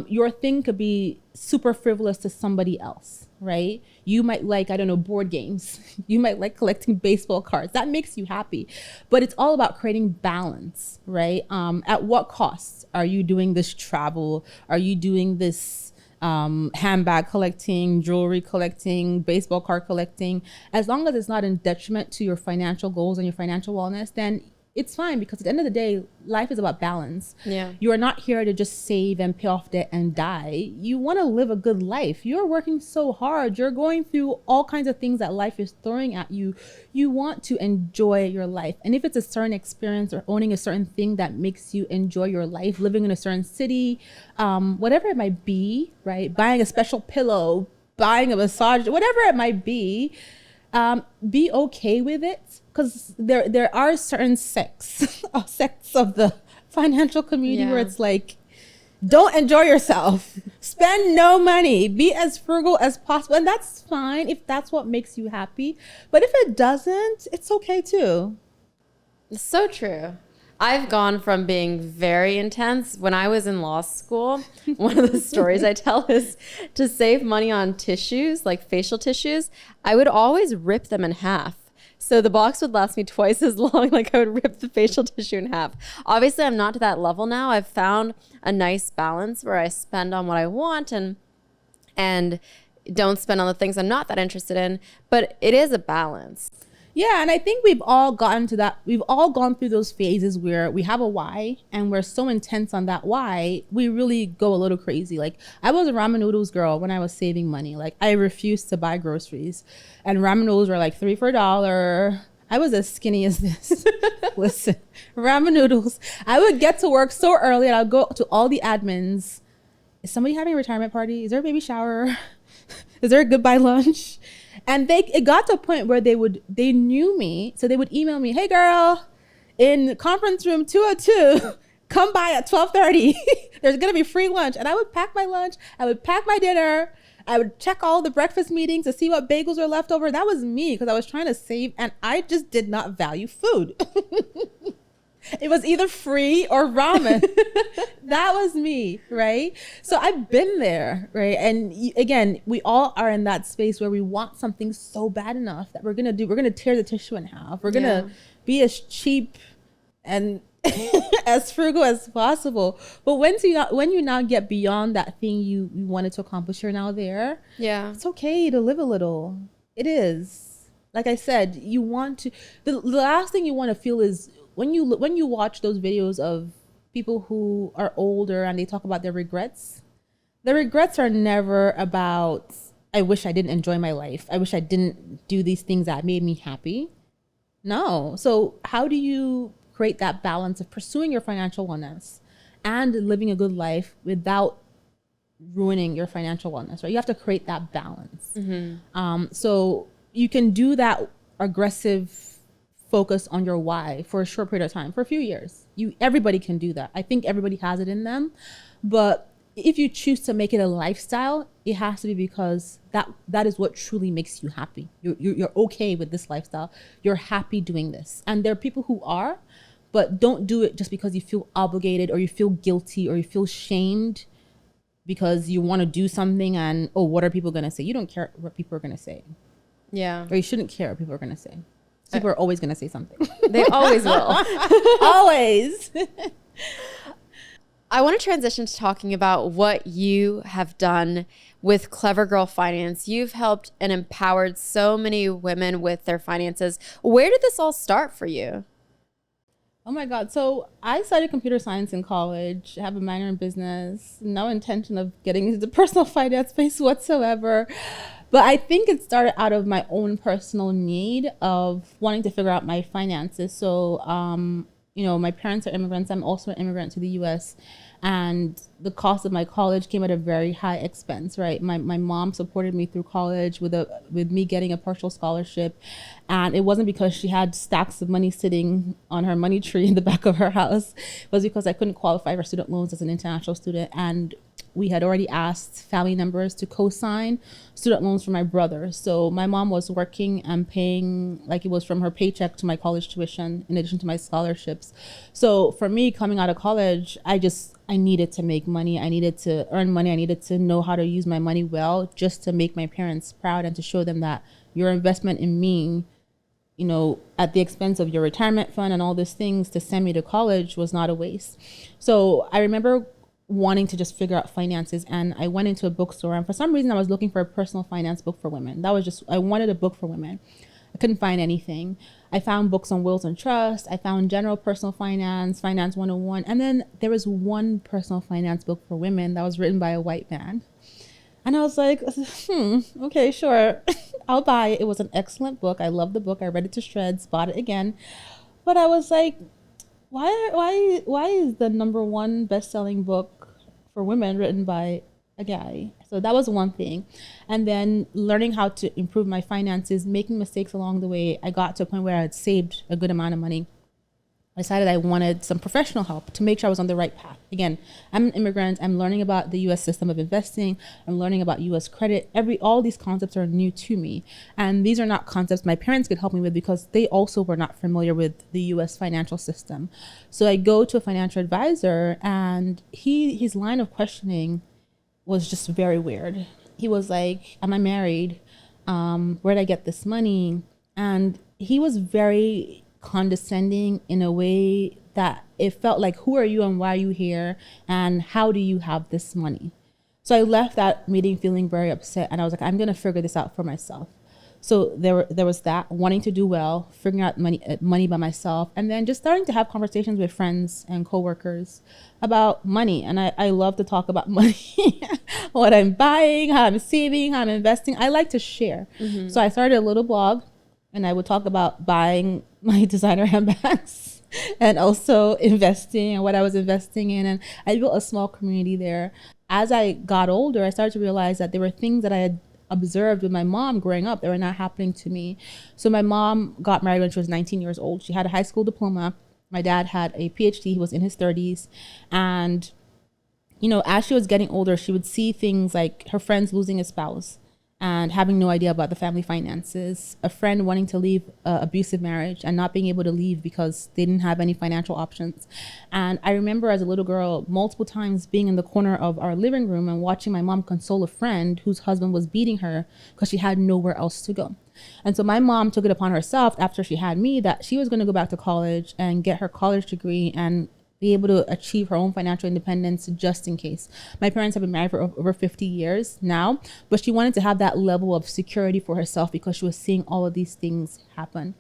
Speaker 1: Your thing could be super frivolous to somebody else, right? You might like, I don't know, board games. You might like collecting baseball cards. That makes you happy. But it's all about creating balance, right? At what cost are you doing this travel? Are you doing this handbag collecting, jewelry collecting, baseball card collecting? As long as it's not in detriment to your financial goals and your financial wellness, then it's fine, because at the end of the day, life is about balance.
Speaker 2: Yeah.
Speaker 1: You are not here to just save and pay off debt and die. You want to live a good life. You're working so hard. You're going through all kinds of things that life is throwing at you. You want to enjoy your life. And if it's a certain experience or owning a certain thing that makes you enjoy your life, living in a certain city, whatever it might be, right? Buying a special pillow, buying a massage, whatever it might be okay with it. Because there are certain sects of the financial community where it's like, don't enjoy yourself, spend no money, be as frugal as possible. And that's fine if that's what makes you happy. But if it doesn't, it's okay too.
Speaker 2: It's so true. I've gone from being very intense. When I was in law school, one of the stories I tell is to save money on tissues, like facial tissues, I would always rip them in half. So the box would last me twice as long. Like, I would rip the facial tissue in half. Obviously, I'm not to that level now. I've found a nice balance where I spend on what I want and don't spend on the things I'm not that interested in. But it is a balance.
Speaker 1: Yeah, and I think we've all gotten to that. We've all gone through those phases where we have a why and we're so intense on that why, we really go a little crazy. Like, I was a ramen noodles girl when I was saving money. Like, I refused to buy groceries, and ramen noodles were like $3 for $1. I was as skinny as this. Listen, ramen noodles. I would get to work so early and I'd go to all the admins. Is somebody having a retirement party? Is there a baby shower? Is there a goodbye lunch? And it got to a point where they knew me, so they would email me, hey girl, in conference room 202, come by at 12:30. There's gonna be free lunch. And I would pack my lunch, I would pack my dinner, I would check all the breakfast meetings to see what bagels are left over. That was me, because I was trying to save, and I just did not value food. It was either free or ramen. That was me, right? So I've been there, right? And again, we all are in that space where we want something so bad enough that we're gonna tear the tissue in half. We're gonna be as cheap and as frugal as possible. But when you now get beyond that thing you wanted to accomplish, you're now there.
Speaker 2: Yeah.
Speaker 1: It's okay to live a little. It is. Like I said, you want to, the last thing you want to feel is, when you watch those videos of people who are older and they talk about their regrets, the regrets are never about, I wish I didn't enjoy my life. I wish I didn't do these things that made me happy. No. So how do you create that balance of pursuing your financial wellness and living a good life without ruining your financial wellness, right? You have to create that balance. So you can do that aggressive focus on your why for a short period of time, for a few years. Everybody can do that. I think everybody has it in them. But if you choose to make it a lifestyle, it has to be because that is what truly makes you happy. You're okay with this lifestyle. You're happy doing this. And there are people who are, but don't do it just because you feel obligated or you feel guilty or you feel shamed because you want to do something and, oh, what are people going to say? You don't care what people are going to say.
Speaker 2: Yeah.
Speaker 1: Or you shouldn't care what people are going to say. People are always going to say something.
Speaker 2: They always will.
Speaker 1: Always.
Speaker 2: I want to transition to talking about what you have done with Clever Girl Finance. You've helped and empowered so many women with their finances. Where did this all start for you?
Speaker 1: Oh my God. So I studied computer science in college. I have a minor in business. No intention of getting into the personal finance space whatsoever. But I think it started out of my own personal need of wanting to figure out my finances. So, my parents are immigrants. I'm also an immigrant to the US. And the cost of my college came at a very high expense, right? My mom supported me through college with me getting a partial scholarship. And it wasn't because she had stacks of money sitting on her money tree in the back of her house. It was because I couldn't qualify for student loans as an international student. And we had already asked family members to co-sign student loans for my brother. So my mom was working and paying like it was from her paycheck to my college tuition in addition to my scholarships. So for me coming out of college, I needed to make money. I needed to earn money. I needed to know how to use my money well just to make my parents proud and to show them that your investment in me, at the expense of your retirement fund and all these things to send me to college was not a waste. So I remember wanting to just figure out finances, and I went into a bookstore, and for some reason I was looking for a personal finance book for women. I wanted a book for women. I couldn't find anything. I found books on wills and trust. I found general personal finance, finance 101, and then there was one personal finance book for women that was written by a white man. And I was like, okay, sure. I'll buy it. It was an excellent book. I loved the book. I read it to shreds, bought it again. But I was like, why is the number one best-selling book for women written by a guy? So that was one thing. And then learning how to improve my finances, making mistakes along the way. I got to a point where I had saved a good amount of money. I decided I wanted some professional help to make sure I was on the right path. Again, I'm an immigrant. I'm learning about the US system of investing. I'm learning about US credit. All these concepts are new to me. And these are not concepts my parents could help me with because they also were not familiar with the US financial system. So I go to a financial advisor, and his line of questioning was just very weird. He was like, am I married? Where'd I get this money? And he was very condescending in a way that it felt like, who are you and why are you here? And how do you have this money? So I left that meeting feeling very upset, and I was like, I'm going to figure this out for myself. So there was that, wanting to do well, figuring out money by myself, and then just starting to have conversations with friends and coworkers about money. And I love to talk about money, what I'm buying, how I'm saving, how I'm investing. I like to share. Mm-hmm. So I started a little blog, and I would talk about buying my designer handbags and also investing and what I was investing in. And I built a small community there. As I got older, I started to realize that there were things that I had observed with my mom growing up that were not happening to me. So my mom got married when she was 19 years old. She had a high school diploma. My dad had a PhD. He was in his 30s. And, as she was getting older, she would see things like her friends losing a spouse and having no idea about the family finances, a friend wanting to leave an abusive marriage and not being able to leave because they didn't have any financial options. And I remember as a little girl, multiple times being in the corner of our living room and watching my mom console a friend whose husband was beating her because she had nowhere else to go. And so my mom took it upon herself after she had me that she was going to go back to college and get her college degree and be able to achieve her own financial independence just in case. My parents have been married for over 50 years now, but she wanted to have that level of security for herself because she was seeing all of these things happen.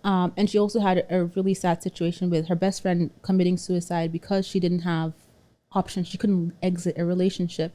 Speaker 1: And she also had a really sad situation with her best friend committing suicide because she didn't have options. She couldn't exit a relationship.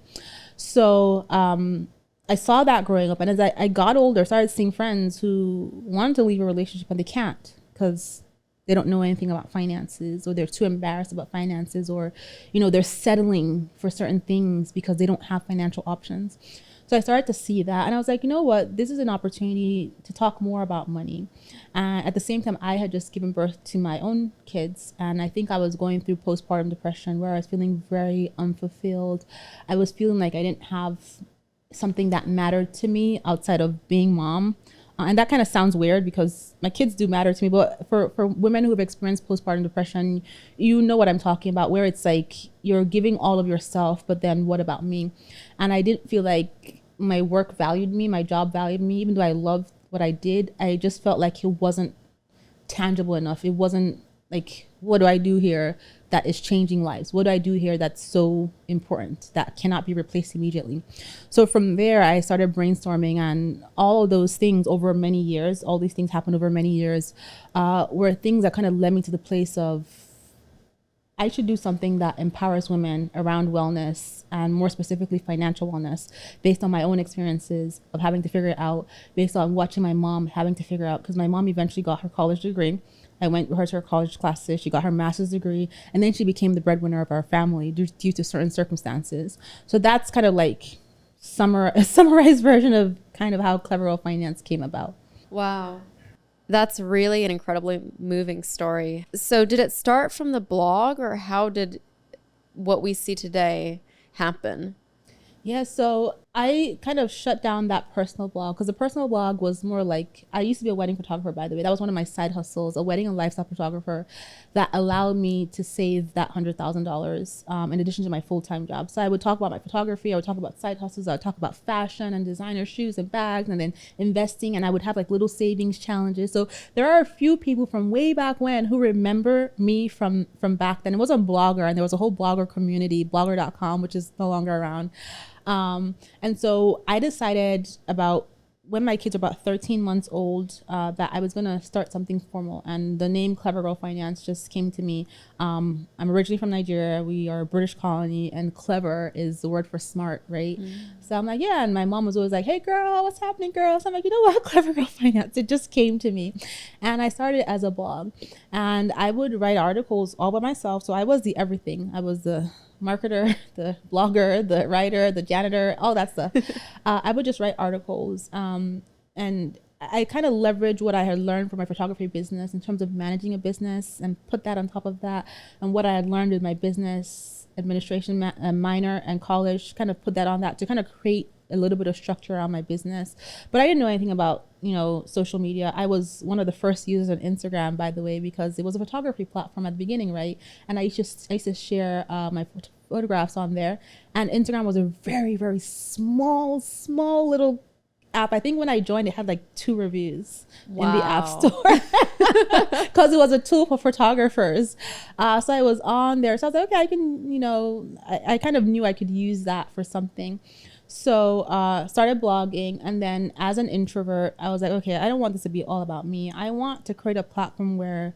Speaker 1: So I saw that growing up. And as I got older, I started seeing friends who wanted to leave a relationship and they can't because they don't know anything about finances, or they're too embarrassed about finances, or, you know, they're settling for certain things because they don't have financial options. So I started to see that, and I was like, you know what, this is an opportunity to talk more about money. And at the same time, I had just given birth to my own kids, and I think I was going through postpartum depression where I was feeling very unfulfilled. I was feeling like I didn't have something that mattered to me outside of being mom. And that kind of sounds weird because my kids do matter to me, but for women who have experienced postpartum depression, you know what I'm talking about, where it's like you're giving all of yourself, but then what about me? And I didn't feel like my work valued me, my job valued me, even though I loved what I did. I just felt like it wasn't tangible enough. It wasn't like, what do I do here that is changing lives? What do I do here that's so important that cannot be replaced immediately? So from there, I started brainstorming, and all of those things over many years, all these things happened over many years, were things that kind of led me to the place of, I should do something that empowers women around wellness, and more specifically financial wellness, based on my own experiences of having to figure it out, based on watching my mom having to figure out, because my mom eventually got her college degree. I went with her to her college classes. She got her master's degree, and then she became the breadwinner of our family due to certain circumstances. So that's kind of like a summarized version of kind of how Clever Girl Finance came about.
Speaker 2: Wow. That's really an incredibly moving story. So did it start from the blog, or how did what we see today happen?
Speaker 1: Yeah, so I kind of shut down that personal blog, because the personal blog was more like, I used to be a wedding photographer, by the way. That was one of my side hustles, a wedding and lifestyle photographer that allowed me to save that $100,000 in addition to my full-time job. So I would talk about my photography, I would talk about side hustles, I would talk about fashion and designer shoes and bags, and then investing, and I would have like little savings challenges. So there are a few people from way back when who remember me from back then. It was a Blogger, and there was a whole Blogger community, blogger.com, which is no longer around. And so I decided about when my kids were about 13 months old, that I was going to start something formal, and the name Clever Girl Finance just came to me. I'm originally from Nigeria. We are a British colony, and clever is the word for smart, right? So I'm like, yeah. And my mom was always like, hey girl, what's happening, girl? So I'm like, you know what, Clever Girl Finance. It just came to me. And I started as a blog, and I would write articles all by myself. So I was the everything. I was the marketer, the blogger, the writer, the janitor, all that stuff. I would just write articles, and I kind of leverage what I had learned from my photography business in terms of managing a business, and put that on top of that, and what I had learned with my business administration minor and college, kind of put that on that to kind of create a little bit of structure around my business. But I didn't know anything about, you know, social media. I was one of the first users on Instagram, by the way, because it was a photography platform at the beginning, right? And I used to share my photographs on there. And Instagram was a very, very small little app. I think when I joined, it had like 2 reviews in the app store, because it was a tool for photographers. So I was on there. So I was like, okay, I can, you know, I kind of knew I could use that for something. So started blogging, and then as an introvert, I was like, okay, I don't want this to be all about me. I want to create a platform where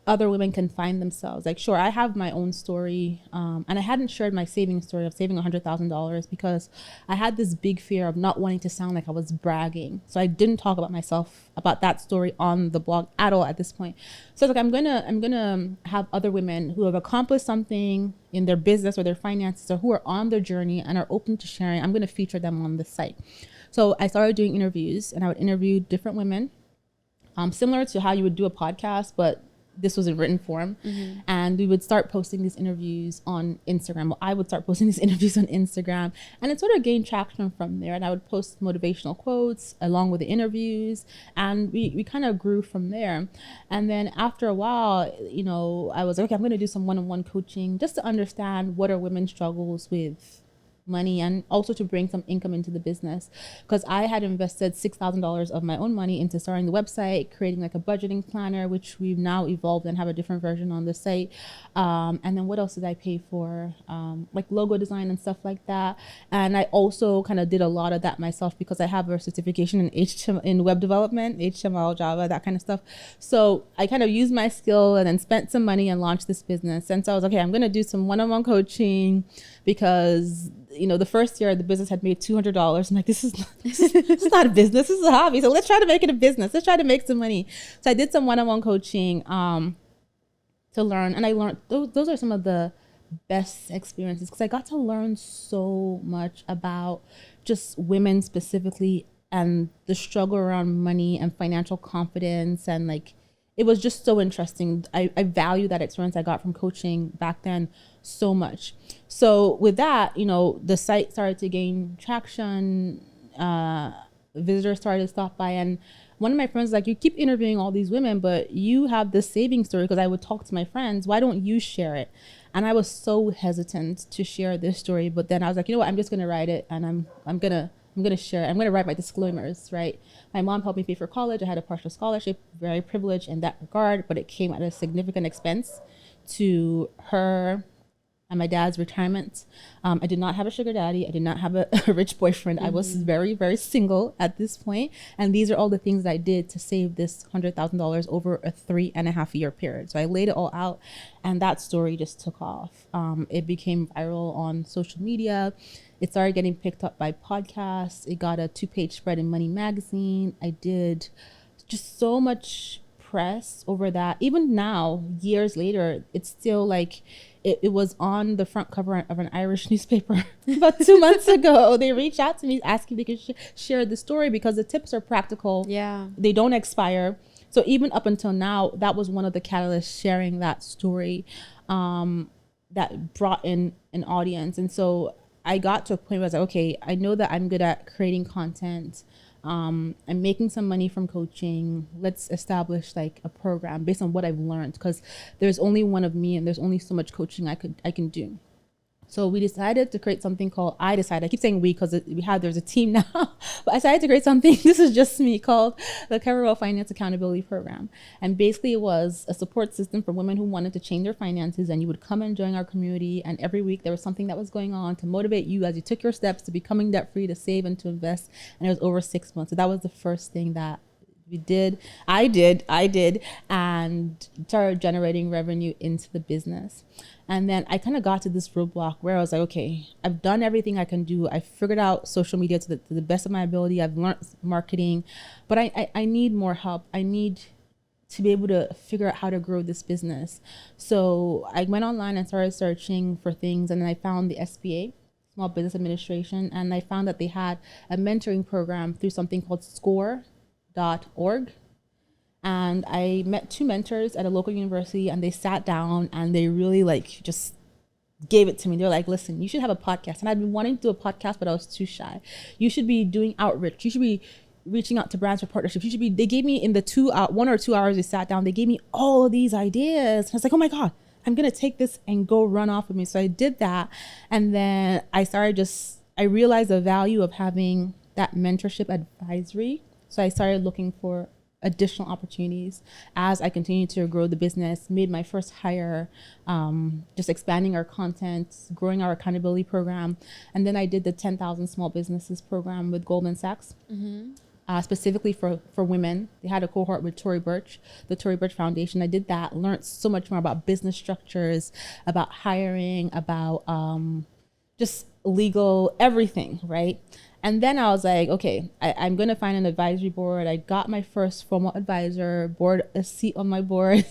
Speaker 1: other women can find themselves. Like, sure, I have my own story, and I hadn't shared my saving story of saving $100,000 because I had this big fear of not wanting to sound like I was bragging. So I didn't talk about myself, about that story on the blog at all at this point. So it's like, I'm gonna have other women who have accomplished something in their business or their finances, or who are on their journey and are open to sharing. I'm gonna feature them on the site. So I started doing interviews, and I would interview different women, similar to how you would do a podcast, but this was in written form. And we would start posting these interviews on Instagram. Well, I would start posting these interviews on Instagram, and it sort of gained traction from there. And I would post motivational quotes along with the interviews, and we kind of grew from there. And then after a while, you know, I was like, okay, I'm going to do some one-on-one coaching just to understand what are women's struggles with money, and also to bring some income into the business, because I had invested $6,000 of my own money into starting the website, creating like a budgeting planner, which we've now evolved and have a different version on the site. And then what else did I pay for? Like logo design and stuff like that. And I also kind of did a lot of that myself, because I have a certification in HTML, in web development, HTML, Java, that kind of stuff. So I kind of used my skill and then spent some money and launched this business. And so I was okay, I'm going to do some one-on-one coaching, because you know, the first year the business had made $200. I'm like, this is not a business, this is a hobby. So let's try to make it a business. Let's try to make some money. So I did some one-on-one coaching. to learn. And I learned, those are some of the best experiences, because I got to learn so much about just women specifically, and the struggle around money and financial confidence. And like, it was just so interesting. I value that experience I got from coaching back then so much. So with that, you know, the site started to gain traction. Visitors started to stop by, and one of my friends was like, you keep interviewing all these women, but you have this saving story. Because I would talk to my friends, why don't you share it? And I was so hesitant to share this story, but then I was like, you know what, I'm just gonna write it, and I'm gonna share it. I'm gonna write my disclaimers, right? My mom helped me pay for college. I had a partial scholarship, very privileged in that regard, but it came at a significant expense to her and my dad's retirement. I did not have a sugar daddy. I did not have a rich boyfriend. I was very, very single at this point. And these are all the things that I did to save this $100,000 over a 3.5 year period. So I laid it all out, and that story just took off. It became viral on social media. It started getting picked up by podcasts. It got a 2-page spread in Money Magazine. I did just so much press over that. Even now, years later, it's still like, it was on the front cover of an Irish newspaper about 2 months ago. They reached out to me asking if they could share the story, because the tips are practical.
Speaker 2: Yeah.
Speaker 1: They don't expire. So even up until now, that was one of the catalysts, sharing that story, that brought in an audience. And so I got to a point where I was like, okay, I know that I'm good at creating content. I'm making some money from coaching. Let's establish like a program based on what I've learned, because there's only one of me and there's only so much coaching I can do. So we decided to create something called, I keep saying we because there's a team now, but I decided to create something, this is just me, called the Clever Finance Accountability Program. And basically it was a support system for women who wanted to change their finances, and you would come and join our community, and every week there was something that was going on to motivate you as you took your steps to becoming debt free, to save and to invest. And it was over 6 months. So that was the first thing that we did. I did, and started generating revenue into the business. And then I kind of got to this roadblock where I was like, okay, I've done everything I can do. I figured out social media to the best of my ability. I've learned marketing, but I need more help. I need to be able to figure out how to grow this business. So I went online and started searching for things, and then I found the SBA, Small Business Administration, and I found that they had a mentoring program through something called SCORE.org. And I met 2 mentors at a local university, and they sat down and they really like just gave it to me. They're like, listen, you should have a podcast. And I'd been wanting to do a podcast, but I was too shy. You should be doing outreach. You should be reaching out to brands for partnerships. They gave me in the 1 or 2 hours we sat down, they gave me all of these ideas. And I was like, oh my God, I'm going to take this and go run off with me. So I did that. And then I realized the value of having that mentorship advisory. So I started looking for additional opportunities as I continued to grow the business, made my first hire, just expanding our content, growing our accountability program. And then I did the 10,000 Small Businesses program with Goldman Sachs, specifically for women. They had a cohort with Tory Burch, the Tory Burch Foundation. I did that, learned so much more about business structures, about hiring, about just legal, everything, right? And then I was like, okay, I'm going to find an advisory board. I got my first formal advisor, a seat on my board,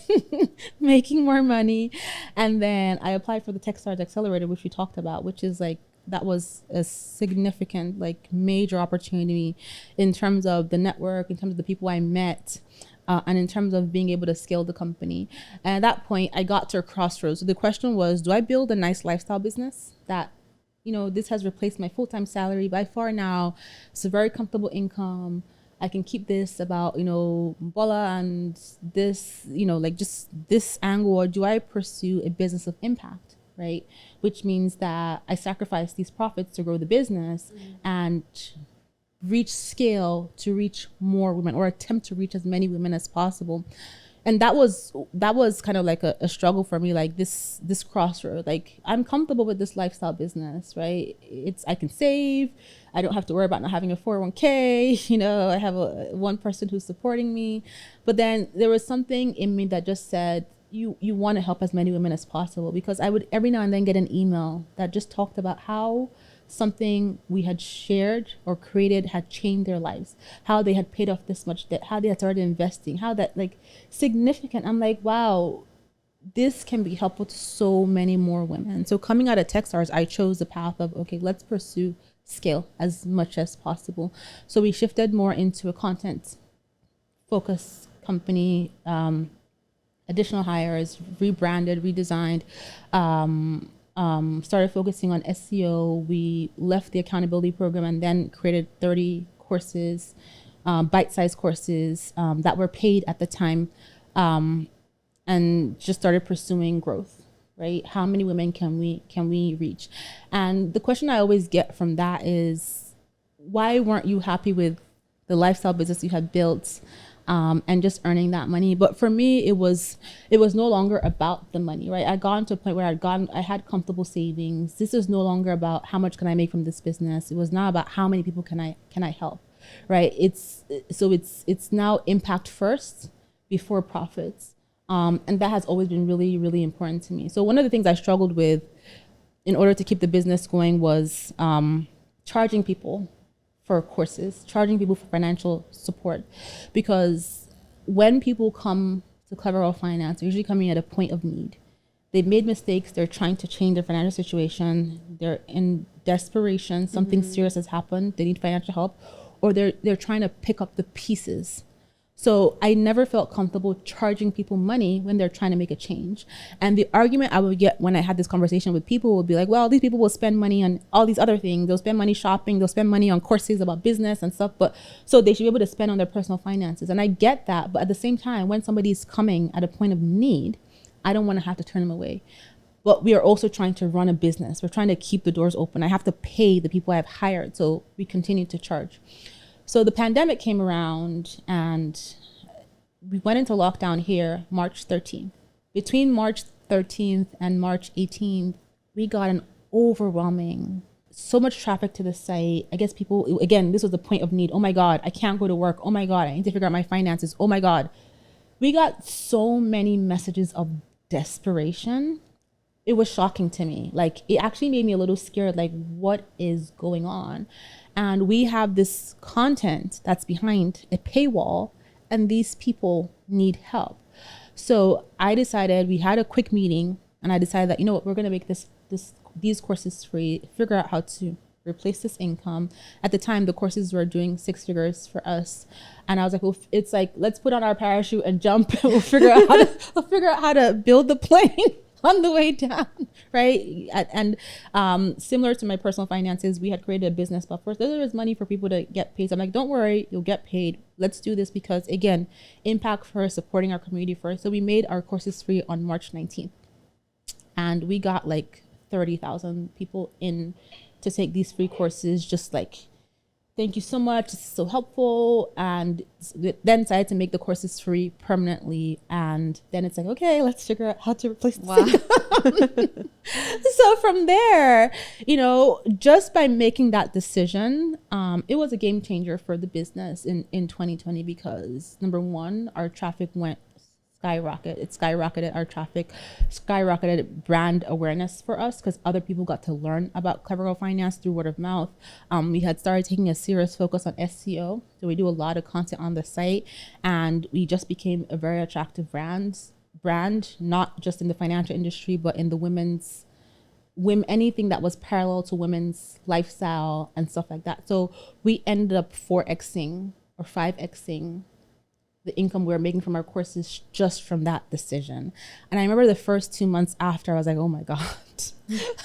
Speaker 1: making more money. And then I applied for the Techstars Accelerator, which we talked about, which is like, that was a significant, like major opportunity in terms of the network, in terms of the people I met, and in terms of being able to scale the company. And at that point, I got to a crossroads. So the question was, do I build a nice lifestyle business that, you know, this has replaced my full-time salary by far now. It's a very comfortable income. I can keep this about, you know, Bola and this, you know, like just this angle, or do I pursue a business of impact, right? Which means that I sacrifice these profits to grow the business and reach scale to reach more women, or attempt to reach as many women as possible. And that was kind of like a struggle for me, like this crossroad. Like, I'm comfortable with this lifestyle business, right? I can save. I don't have to worry about not having a 401k. You know, I have one person who's supporting me. But then there was something in me that just said, you want to help as many women as possible, because I would every now and then get an email that just talked about how something we had shared or created had changed their lives, how they had paid off this much debt, how they had started investing, how that, like, significant. I'm like, wow, this can be helpful to so many more women. So coming out of Techstars, I chose the path of, okay, let's pursue scale as much as possible. So we shifted more into a content focused company, additional hires, rebranded, redesigned, started focusing on SEO. We left the accountability program and then created 30 courses, bite-sized courses that were paid at the time, and just started pursuing growth. Right? How many women can we reach? And the question I always get from that is, why weren't you happy with the lifestyle business you had built? And just earning that money. But for me, it was no longer about the money, right? I got to a point where I had comfortable savings. This is no longer about how much can I make from this business. It was not about how many people can I help, right? It's now impact first before profits. And that has always been really, really important to me. So one of the things I struggled with in order to keep the business going was charging people for courses, charging people for financial support. Because when people come to Clever Girl Finance, they're usually coming at a point of need. They've made mistakes, they're trying to change their financial situation, they're in desperation, something serious has happened, they need financial help, or they're trying to pick up the pieces. So I never felt comfortable charging people money when they're trying to make a change. And the argument I would get when I had this conversation with people would be like, well, these people will spend money on all these other things. They'll spend money shopping. They'll spend money on courses about business and stuff. But so they should be able to spend on their personal finances. And I get that. But at the same time, when somebody's coming at a point of need, I don't want to have to turn them away. But we are also trying to run a business. We're trying to keep the doors open. I have to pay the people I've hired. So we continue to charge. So the pandemic came around and we went into lockdown here March 13th. Between March 13th and March 18th, we got an overwhelming, so much traffic to the site. I guess people, again, this was the point of need. Oh my God, I can't go to work. Oh my God, I need to figure out my finances. Oh my God. We got so many messages of desperation. It was shocking to me. Like, it actually made me a little scared. Like, what is going on? And we have this content that's behind a paywall, and these people need help. So I decided, we had a quick meeting, and I decided that, you know what, we're going to make these courses free, figure out how to replace this income. At the time, the courses were doing 6 figures for us. And I was like, well, it's like, let's put on our parachute and jump, and we'll figure out how to build the plane on the way down, right? And similar to my personal finances, we had created a business buffer. So there was money for people to get paid. So I'm like, don't worry, you'll get paid. Let's do this because, again, impact first, supporting our community first. So we made our courses free on March 19th. And we got like 30,000 people in to take these free courses, just like, thank you so much, this is so helpful. And then decided to make the courses free permanently. And then it's like, okay, let's figure out how to replace this. Wow. So from there, you know, just by making that decision, it was a game changer for the business in 2020 because, number one, our traffic went skyrocket. It skyrocketed our traffic, skyrocketed brand awareness for us because other people got to learn about Clever Girl Finance through word of mouth. We had started taking a serious focus on SEO. So we do a lot of content on the site, and we just became a very attractive brand, not just in the financial industry, but in the anything that was parallel to women's lifestyle and stuff like that. So we ended up 4xing or 5xing the income we were making from our courses just from that decision. And I remember the first 2 months after, I was like, oh my God,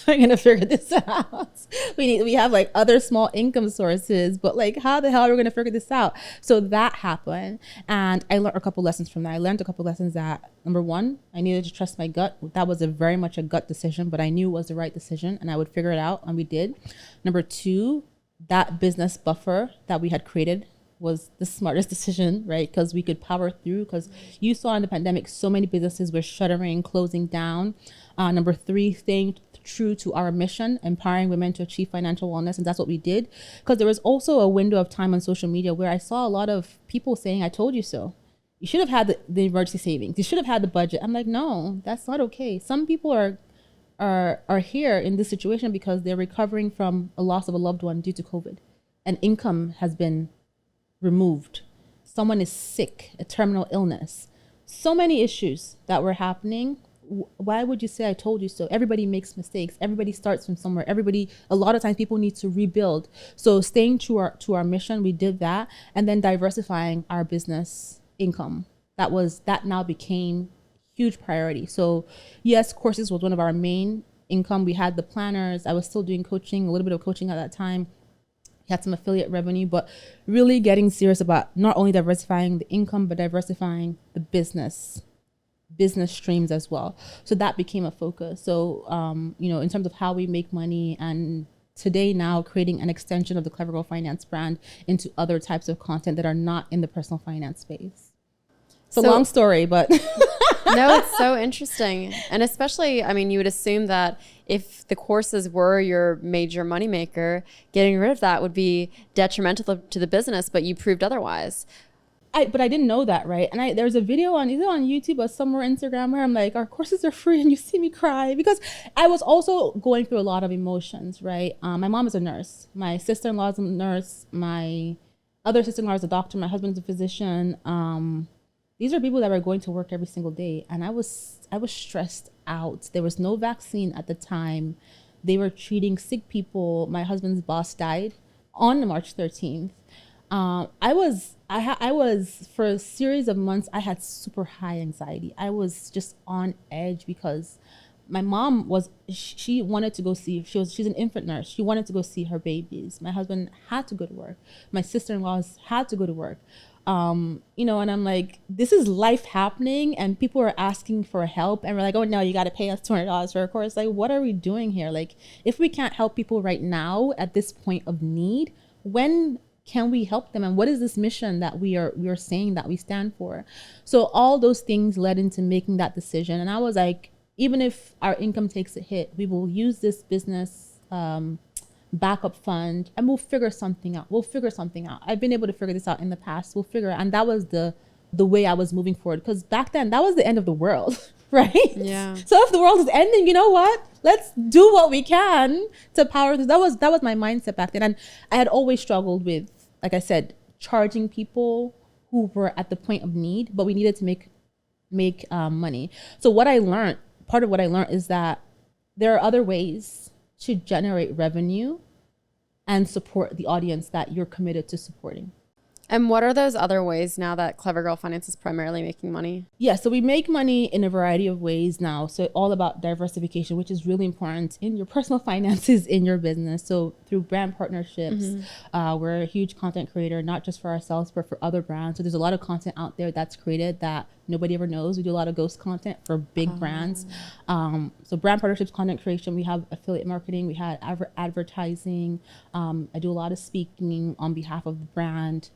Speaker 1: I'm gonna figure this out. We have like other small income sources, but like, how the hell are we gonna figure this out? So that happened. And I learned a couple lessons from that. I learned a couple lessons that, number one, I needed to trust my gut. That was very much a gut decision, but I knew it was the right decision and I would figure it out, and we did. Number two, that business buffer that we had created was the smartest decision, right? Because we could power through, because you saw in the pandemic, so many businesses were shuttering, closing down. Number three, staying true to our mission, empowering women to achieve financial wellness. And that's what we did. Because there was also a window of time on social media where I saw a lot of people saying, I told you so. You should have had the emergency savings. You should have had the budget. I'm like, no, that's not okay. Some people are here in this situation because they're recovering from a loss of a loved one due to COVID. And income has been removed. Someone is sick, a terminal illness. So many issues that were happening why would you say I told you so? Everybody makes mistakes. Everybody starts from somewhere. A lot of times people need to rebuild. So staying to our mission, we did that, and then diversifying our business income. That now became huge priority. So yes, courses was one of our main income. We had the planners. I was still doing coaching, a little bit of coaching at that time. We had some affiliate revenue, but really getting serious about not only diversifying the income, but diversifying the business streams as well. So that became a focus. So, in terms of how we make money, and today now creating an extension of the Clever Girl Finance brand into other types of content that are not in the personal finance space. It's a long story, but
Speaker 2: no, it's so interesting. And especially, I mean, you would assume that if the courses were your major moneymaker, getting rid of that would be detrimental to the business, but you proved otherwise.
Speaker 1: But I didn't know that, right? And there's a video on either on YouTube or somewhere Instagram where I'm like, our courses are free, and you see me cry, because I was also going through a lot of emotions, right? My mom is a nurse. My sister-in-law is a nurse. My other sister-in-law is a doctor. My husband's a physician. These are people that were going to work every single day, and I was stressed out. There was no vaccine at the time. They were treating sick people. My husband's boss died on March 13th. I was for a series of months, I had super high anxiety. I was just on edge because my mom she wanted to go see, she's an infant nurse. She wanted to go see her babies. My husband had to go to work. My sister-in-laws had to go to work. And I'm like, this is life happening, and people are asking for help, and we're like, oh no, you got to pay us $200 for a course. Like, what are we doing here? Like, if we can't help people right now at this point of need, when can we help them? And what is this mission that we are saying that we stand for? So all those things led into making that decision. And I was like, even if our income takes a hit, we will use this business backup fund, and we'll figure something out. I've been able to figure this out in the past. We'll figure it. And that was the way I was moving forward, because back then that was the end of the world. Right?
Speaker 2: Yeah.
Speaker 1: So if the world is ending, you know what? Let's do what we can to power this. That was my mindset back then. And I had always struggled with, like I said, charging people who were at the point of need, but we needed to make money. So part of what I learned is that there are other ways to generate revenue and support the audience that you're committed to supporting.
Speaker 2: And what are those other ways now that Clever Girl Finance is primarily making money?
Speaker 1: Yeah, so we make money in a variety of ways now. So all about diversification, which is really important in your personal finances, in your business. So through brand partnerships, we're a huge content creator, not just for ourselves, but for other brands. So there's a lot of content out there that's created that nobody ever knows. We do a lot of ghost content for big brands. So brand partnerships, content creation, we have affiliate marketing, we had advertising. I do a lot of speaking on behalf of the brand.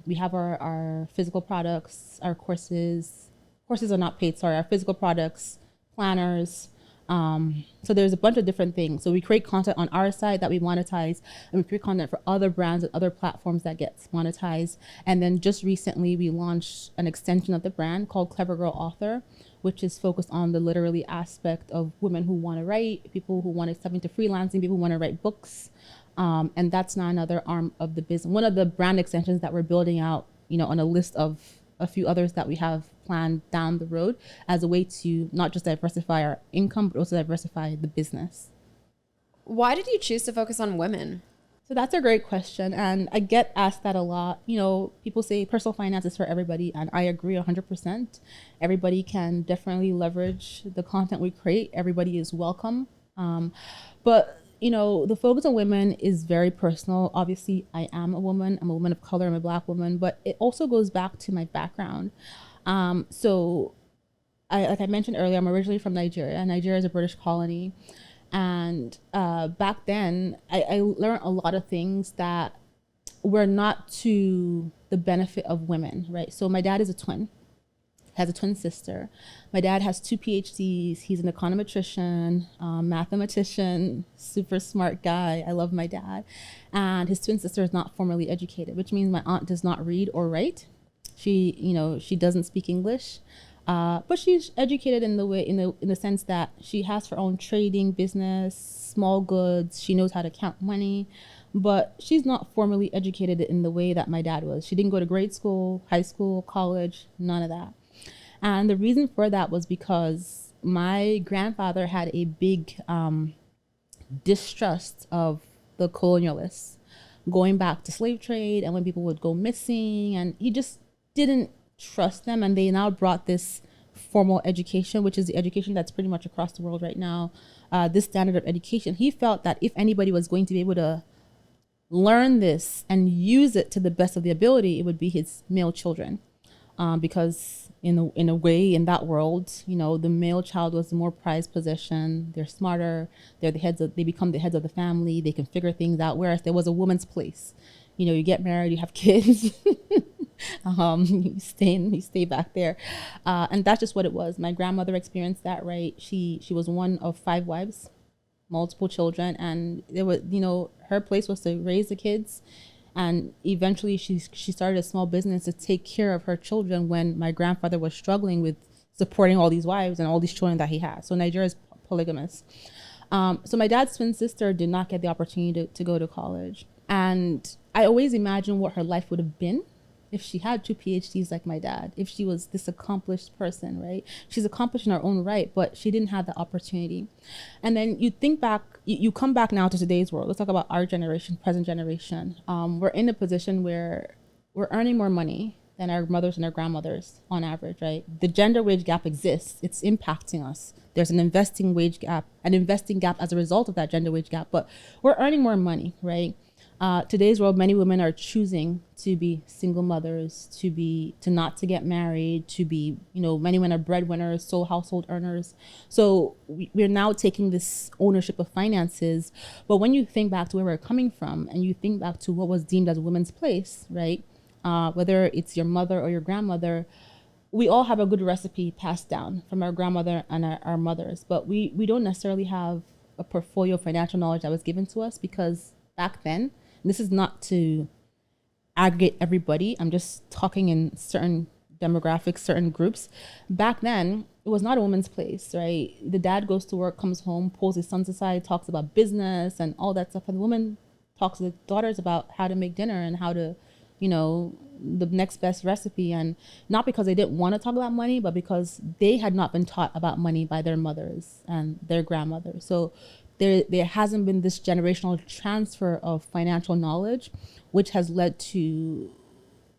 Speaker 1: We have our physical products, our courses are not paid, sorry, our physical products, planners. So there's a bunch of different things. So we create content on our side that we monetize, and we create content for other brands and other platforms that gets monetized. And then just recently we launched an extension of the brand called Clever Girl Author, which is focused on the literary aspect of women who want to write, people who want to step into freelancing, people who want to write books. And that's now another arm of the business. One of the brand extensions that we're building out, on a list of a few others that we have planned down the road, as a way to not just diversify our income, but also diversify the business.
Speaker 2: Why did you choose to focus on women?
Speaker 1: So that's a great question. And I get asked that a lot. People say personal finance is for everybody. And I agree 100%. Everybody can definitely leverage the content we create. Everybody is welcome. But the focus on women is very personal. Obviously, I am a woman. I'm a woman of color. I'm a Black woman. But it also goes back to my background. So like I mentioned earlier, I'm originally from Nigeria. Nigeria is a British colony. And back then, I learned a lot of things that were not to the benefit of women, right? So my dad is a twin. Has a twin sister. My dad has 2 PhDs. He's an econometrician, mathematician, super smart guy. I love my dad. And his twin sister is not formally educated, which means my aunt does not read or write. She doesn't speak English, but she's educated in the sense that she has her own trading business, small goods. She knows how to count money, but she's not formally educated in the way that my dad was. She didn't go to grade school, high school, college, none of that. And the reason for that was because my grandfather had a big distrust of the colonialists, going back to slave trade and when people would go missing, and he just didn't trust them. And they now brought this formal education, which is the education that's pretty much across the world right now, this standard of education. He felt that if anybody was going to be able to learn this and use it to the best of the ability, it would be his male children, because in a way, in that world, the male child was the more prized possession. They're smarter. They become the heads of the family. They can figure things out. Whereas there was a woman's place. You get married, you have kids, you stay back there, and that's just what it was. My grandmother experienced that, right? She was one of 5 wives, multiple children, and there was, her place was to raise the kids. And eventually she started a small business to take care of her children when my grandfather was struggling with supporting all these wives and all these children that he had. So Nigeria is polygamous. So my dad's twin sister did not get the opportunity to go to college. And I always imagined what her life would have been if she had 2 PhDs like my dad, if she was this accomplished person, right? She's accomplished in her own right, but she didn't have the opportunity. And then you think back, you come back now to today's world. Let's talk about our generation, present generation. We're in a position where we're earning more money than our mothers and our grandmothers on average, right? The gender wage gap exists. It's impacting us. There's an investing gap as a result of that gender wage gap, but we're earning more money, right? Today's world, many women are choosing to be single mothers, to not to get married, to be, many women are breadwinners, sole household earners. So we're now taking this ownership of finances. But when you think back to where we're coming from and you think back to what was deemed as a woman's place, right? Whether it's your mother or your grandmother, we all have a good recipe passed down from our grandmother and our mothers, but we don't necessarily have a portfolio of financial knowledge that was given to us, because back then, this is not to aggregate everybody, I'm just talking in certain demographics, certain groups. Back then, it was not a woman's place, right? The dad goes to work, comes home, pulls his sons aside, talks about business and all that stuff. And the woman talks to the daughters about how to make dinner and how to, the next best recipe. And not because they didn't want to talk about money, but because they had not been taught about money by their mothers and their grandmothers. So there hasn't been this generational transfer of financial knowledge, which has led to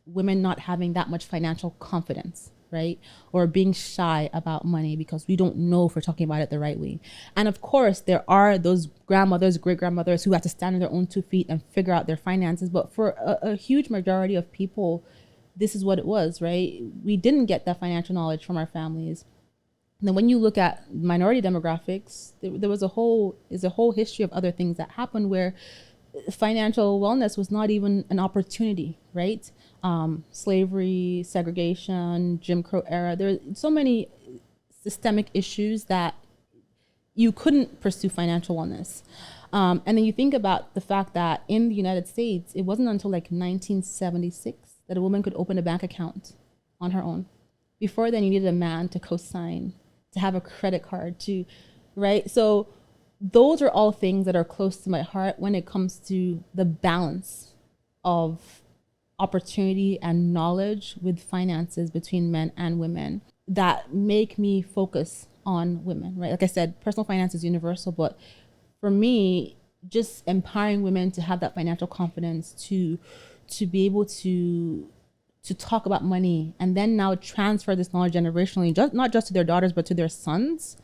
Speaker 1: women not having that much financial confidence, right? Or being shy about money because we don't know if we're talking about it the right way. And of course, there are those grandmothers, great-grandmothers who have to stand on their own 2 feet and figure out their finances. But for a huge majority of people, this is what it was, right? We didn't get that financial knowledge from our families. And then when you look at minority demographics, there was a whole history of other things that happened where financial wellness was not even an opportunity, right? Slavery, segregation, Jim Crow era. There are so many systemic issues that you couldn't pursue financial wellness. And then you think about the fact that in the United States, it wasn't until like 1976 that a woman could open a bank account on her own. Before then, you needed a man to co-sign, to have a credit card, right? So those are all things that are close to my heart when it comes to the balance of opportunity and knowledge with finances between men and women that make me focus on women, right? Like I said, personal finance is universal, but for me, just empowering women to have that financial confidence to be able to talk about money and then now transfer this knowledge generationally, not just to their daughters, but to their sons,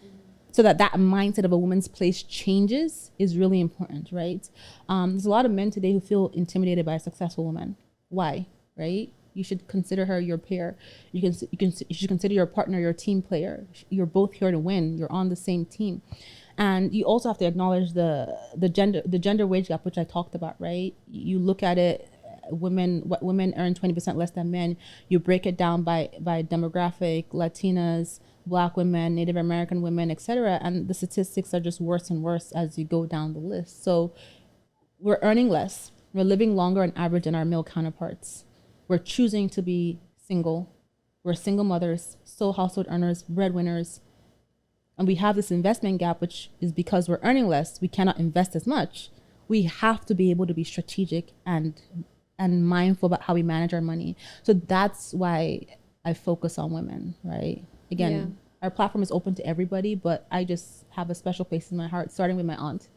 Speaker 1: so that mindset of a woman's place changes is really important, right? There's a lot of men today who feel intimidated by a successful woman. Why, right? You should consider her your peer. You should consider your partner your team player. You're both here to win. You're on the same team. And you also have to acknowledge the gender wage gap, which I talked about, right? You look at it, what women earn 20% less than men. You break it down by demographic, Latinas, Black women, Native American women, etc. And the statistics are just worse and worse as you go down the list. So we're earning less. We're living longer on average than our male counterparts. We're choosing to be single. We're single mothers, sole household earners, breadwinners. And we have this investment gap, which is because we're earning less. We cannot invest as much. We have to be able to be strategic and mindful about how we manage our money. So that's why I focus on women, right? Again, our platform is open to everybody, but I just have a special place in my heart, starting with my aunt,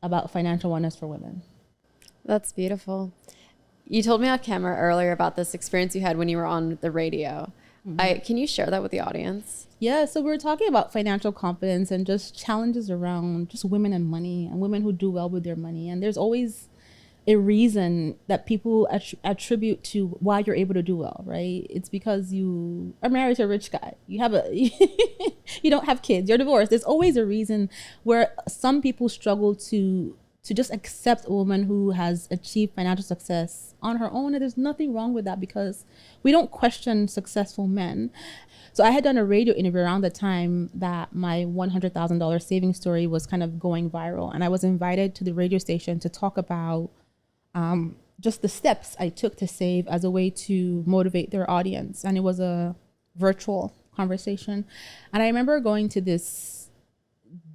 Speaker 1: about financial wellness for women.
Speaker 2: That's beautiful. You told me on camera earlier about this experience you had when you were on the radio. Can you share that with the audience?
Speaker 1: Yeah, so we were talking about financial confidence and just challenges around just women and money and women who do well with their money. And there's always a reason that people attribute to why you're able to do well, right? It's because you are married to a rich guy. You have you don't have kids. You're divorced. There's always a reason where some people struggle to just accept a woman who has achieved financial success on her own. And there's nothing wrong with that because we don't question successful men. So I had done a radio interview around the time that my $100,000 saving story was kind of going viral. And I was invited to the radio station to talk about just the steps I took to save as a way to motivate their audience. And it was a virtual conversation. And I remember going to this,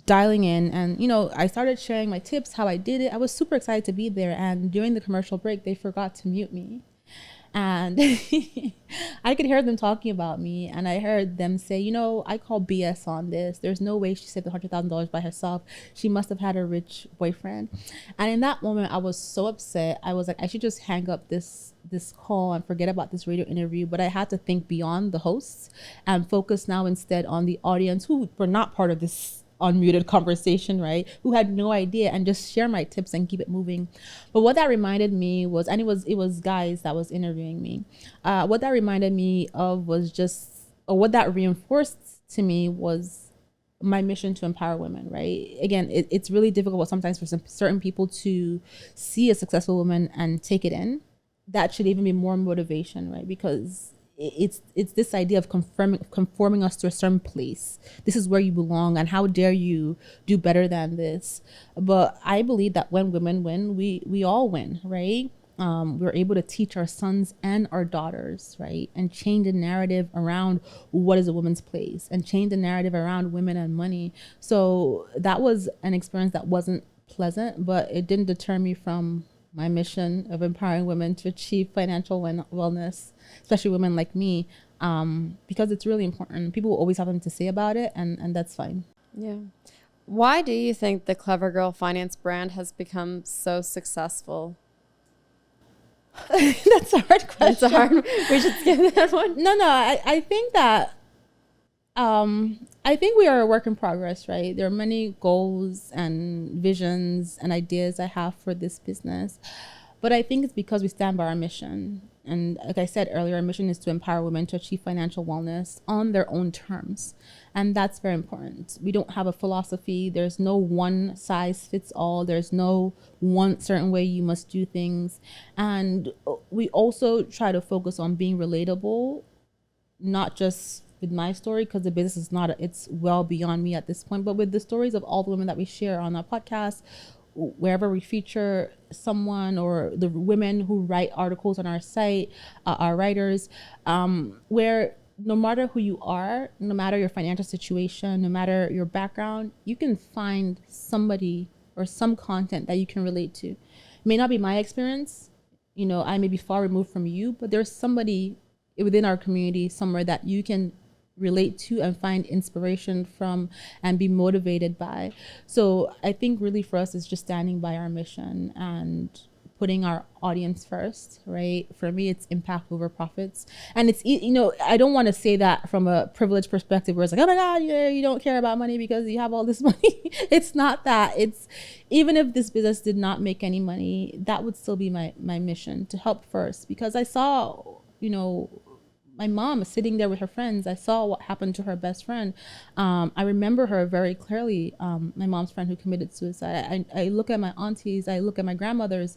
Speaker 1: dialing in, and I started sharing my tips, how I did it. I was super excited to be there, and during the commercial break they forgot to mute me, and I could hear them talking about me, and I heard them say, I call BS on this. There's no way she saved $100,000 by herself. She must have had a rich boyfriend. And in that moment I was so upset. I was like, I should just hang up this call and forget about this radio interview. But I had to think beyond the hosts and focus now instead on the audience who were not part of this unmuted conversation, right? Who had no idea, and just share my tips and keep it moving. But what that reminded me was, and it was guys that was interviewing me. What that reminded me of was or what that reinforced to me was my mission to empower women, right? Again, it's really difficult sometimes for certain people to see a successful woman and take it in. That should even be more motivation, right? Because it's this idea of conforming us to a certain place. This is where you belong, and how dare you do better than this? But I believe that when women win, we all win, right? We're able to teach our sons and our daughters, right? And change the narrative around what is a woman's place, and change the narrative around women and money. So that was an experience that wasn't pleasant, but it didn't deter me from my mission of empowering women to achieve financial wellness, especially women like me, because it's really important. People will always have something to say about it, and that's fine.
Speaker 2: Yeah. Why do you think the Clever Girl Finance brand has become so successful?
Speaker 1: That's a hard question.
Speaker 2: We should skip that one.
Speaker 1: No, I think that I think we are a work in progress, right? There are many goals and visions and ideas I have for this business, but I think it's because we stand by our mission. And like I said earlier, our mission is to empower women to achieve financial wellness on their own terms. And that's very important. We don't have a philosophy. There's no one size fits all. There's no one certain way you must do things. And we also try to focus on being relatable, not just with my story, because the business is it's well beyond me at this point, but with the stories of all the women that we share on our podcast, wherever we feature someone, or the women who write articles on our site, our writers, where no matter who you are, no matter your financial situation, no matter your background, you can find somebody or some content that you can relate to. It may not be my experience, I may be far removed from you, but there's somebody within our community somewhere that you can relate to and find inspiration from and be motivated by. So I think really for us is just standing by our mission and putting our audience first, right? For me, it's impact over profits. And it's, I don't want to say that from a privileged perspective where it's like, oh my God, you don't care about money because you have all this money. It's not that. It's, even if this business did not make any money, that would still be my mission, to help first. Because I saw, my mom is sitting there with her friends. I saw what happened to her best friend. I remember her very clearly, my mom's friend who committed suicide. I look at my aunties, I look at my grandmothers.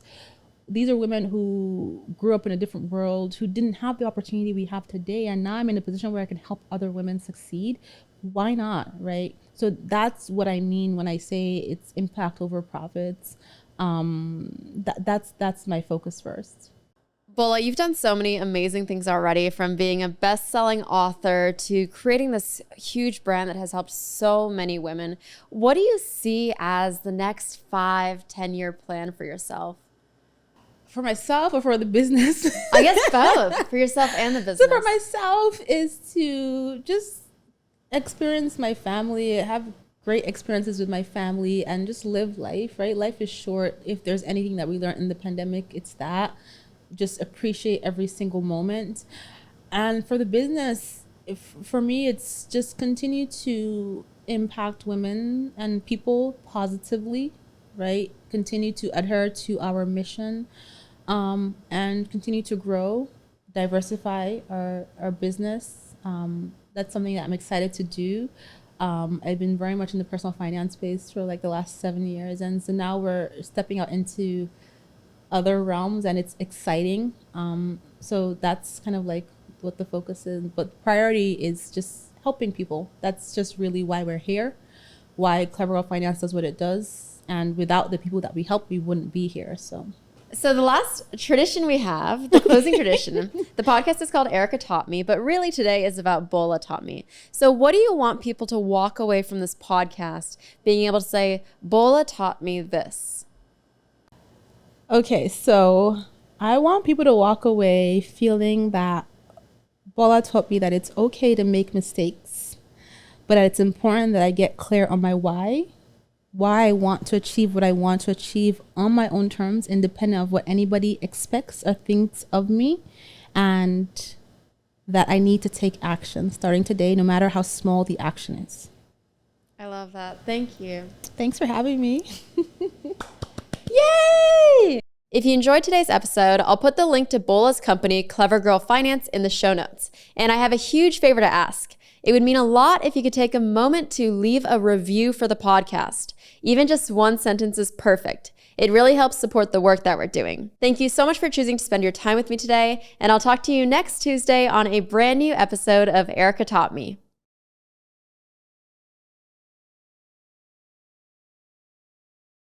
Speaker 1: These are women who grew up in a different world, who didn't have the opportunity we have today. And now I'm in a position where I can help other women succeed. Why not, right? So that's what I mean when I say it's impact over profits. That's my focus first.
Speaker 2: Bola, you've done so many amazing things already, from being a best-selling author to creating this huge brand that has helped so many women. What do you see as the next 5-10 year plan for yourself?
Speaker 1: For myself or for the business?
Speaker 2: I guess both, for yourself and the business.
Speaker 1: So for myself is to just experience my family, have great experiences with my family, and just live life, right? Life is short. If there's anything that we learned in the pandemic, it's that. Just appreciate every single moment. And for the business, for me, it's just continue to impact women and people positively, right? Continue to adhere to our mission, and continue to grow, diversify our business. That's something that I'm excited to do. I've been very much in the personal finance space for like the last 7 years. And so now we're stepping out into other realms and it's exciting. So that's kind of like what the focus is. But priority is just helping people. That's just really why we're here, why Clever Girl Finance does what it does. And without the people that we help, we wouldn't be here.
Speaker 2: So the last tradition we have, the closing tradition, the podcast is called Erica Taught Me, but really today is about Bola Taught Me. So what do you want people to walk away from this podcast being able to say, Bola taught me this?
Speaker 1: Okay, so I want people to walk away feeling that Bola taught me that it's okay to make mistakes, but that it's important that I get clear on my why I want to achieve what I want to achieve on my own terms, independent of what anybody expects or thinks of me, and that I need to take action starting today, no matter how small the action is.
Speaker 2: I love that. Thank you.
Speaker 1: Thanks for having me.
Speaker 2: Yay! If you enjoyed today's episode, I'll put the link to Bola's company, Clever Girl Finance, in the show notes. And I have a huge favor to ask. It would mean a lot if you could take a moment to leave a review for the podcast. Even just one sentence is perfect. It really helps support the work that we're doing. Thank you so much for choosing to spend your time with me today, and I'll talk to you next Tuesday on a brand new episode of Erica Taught Me.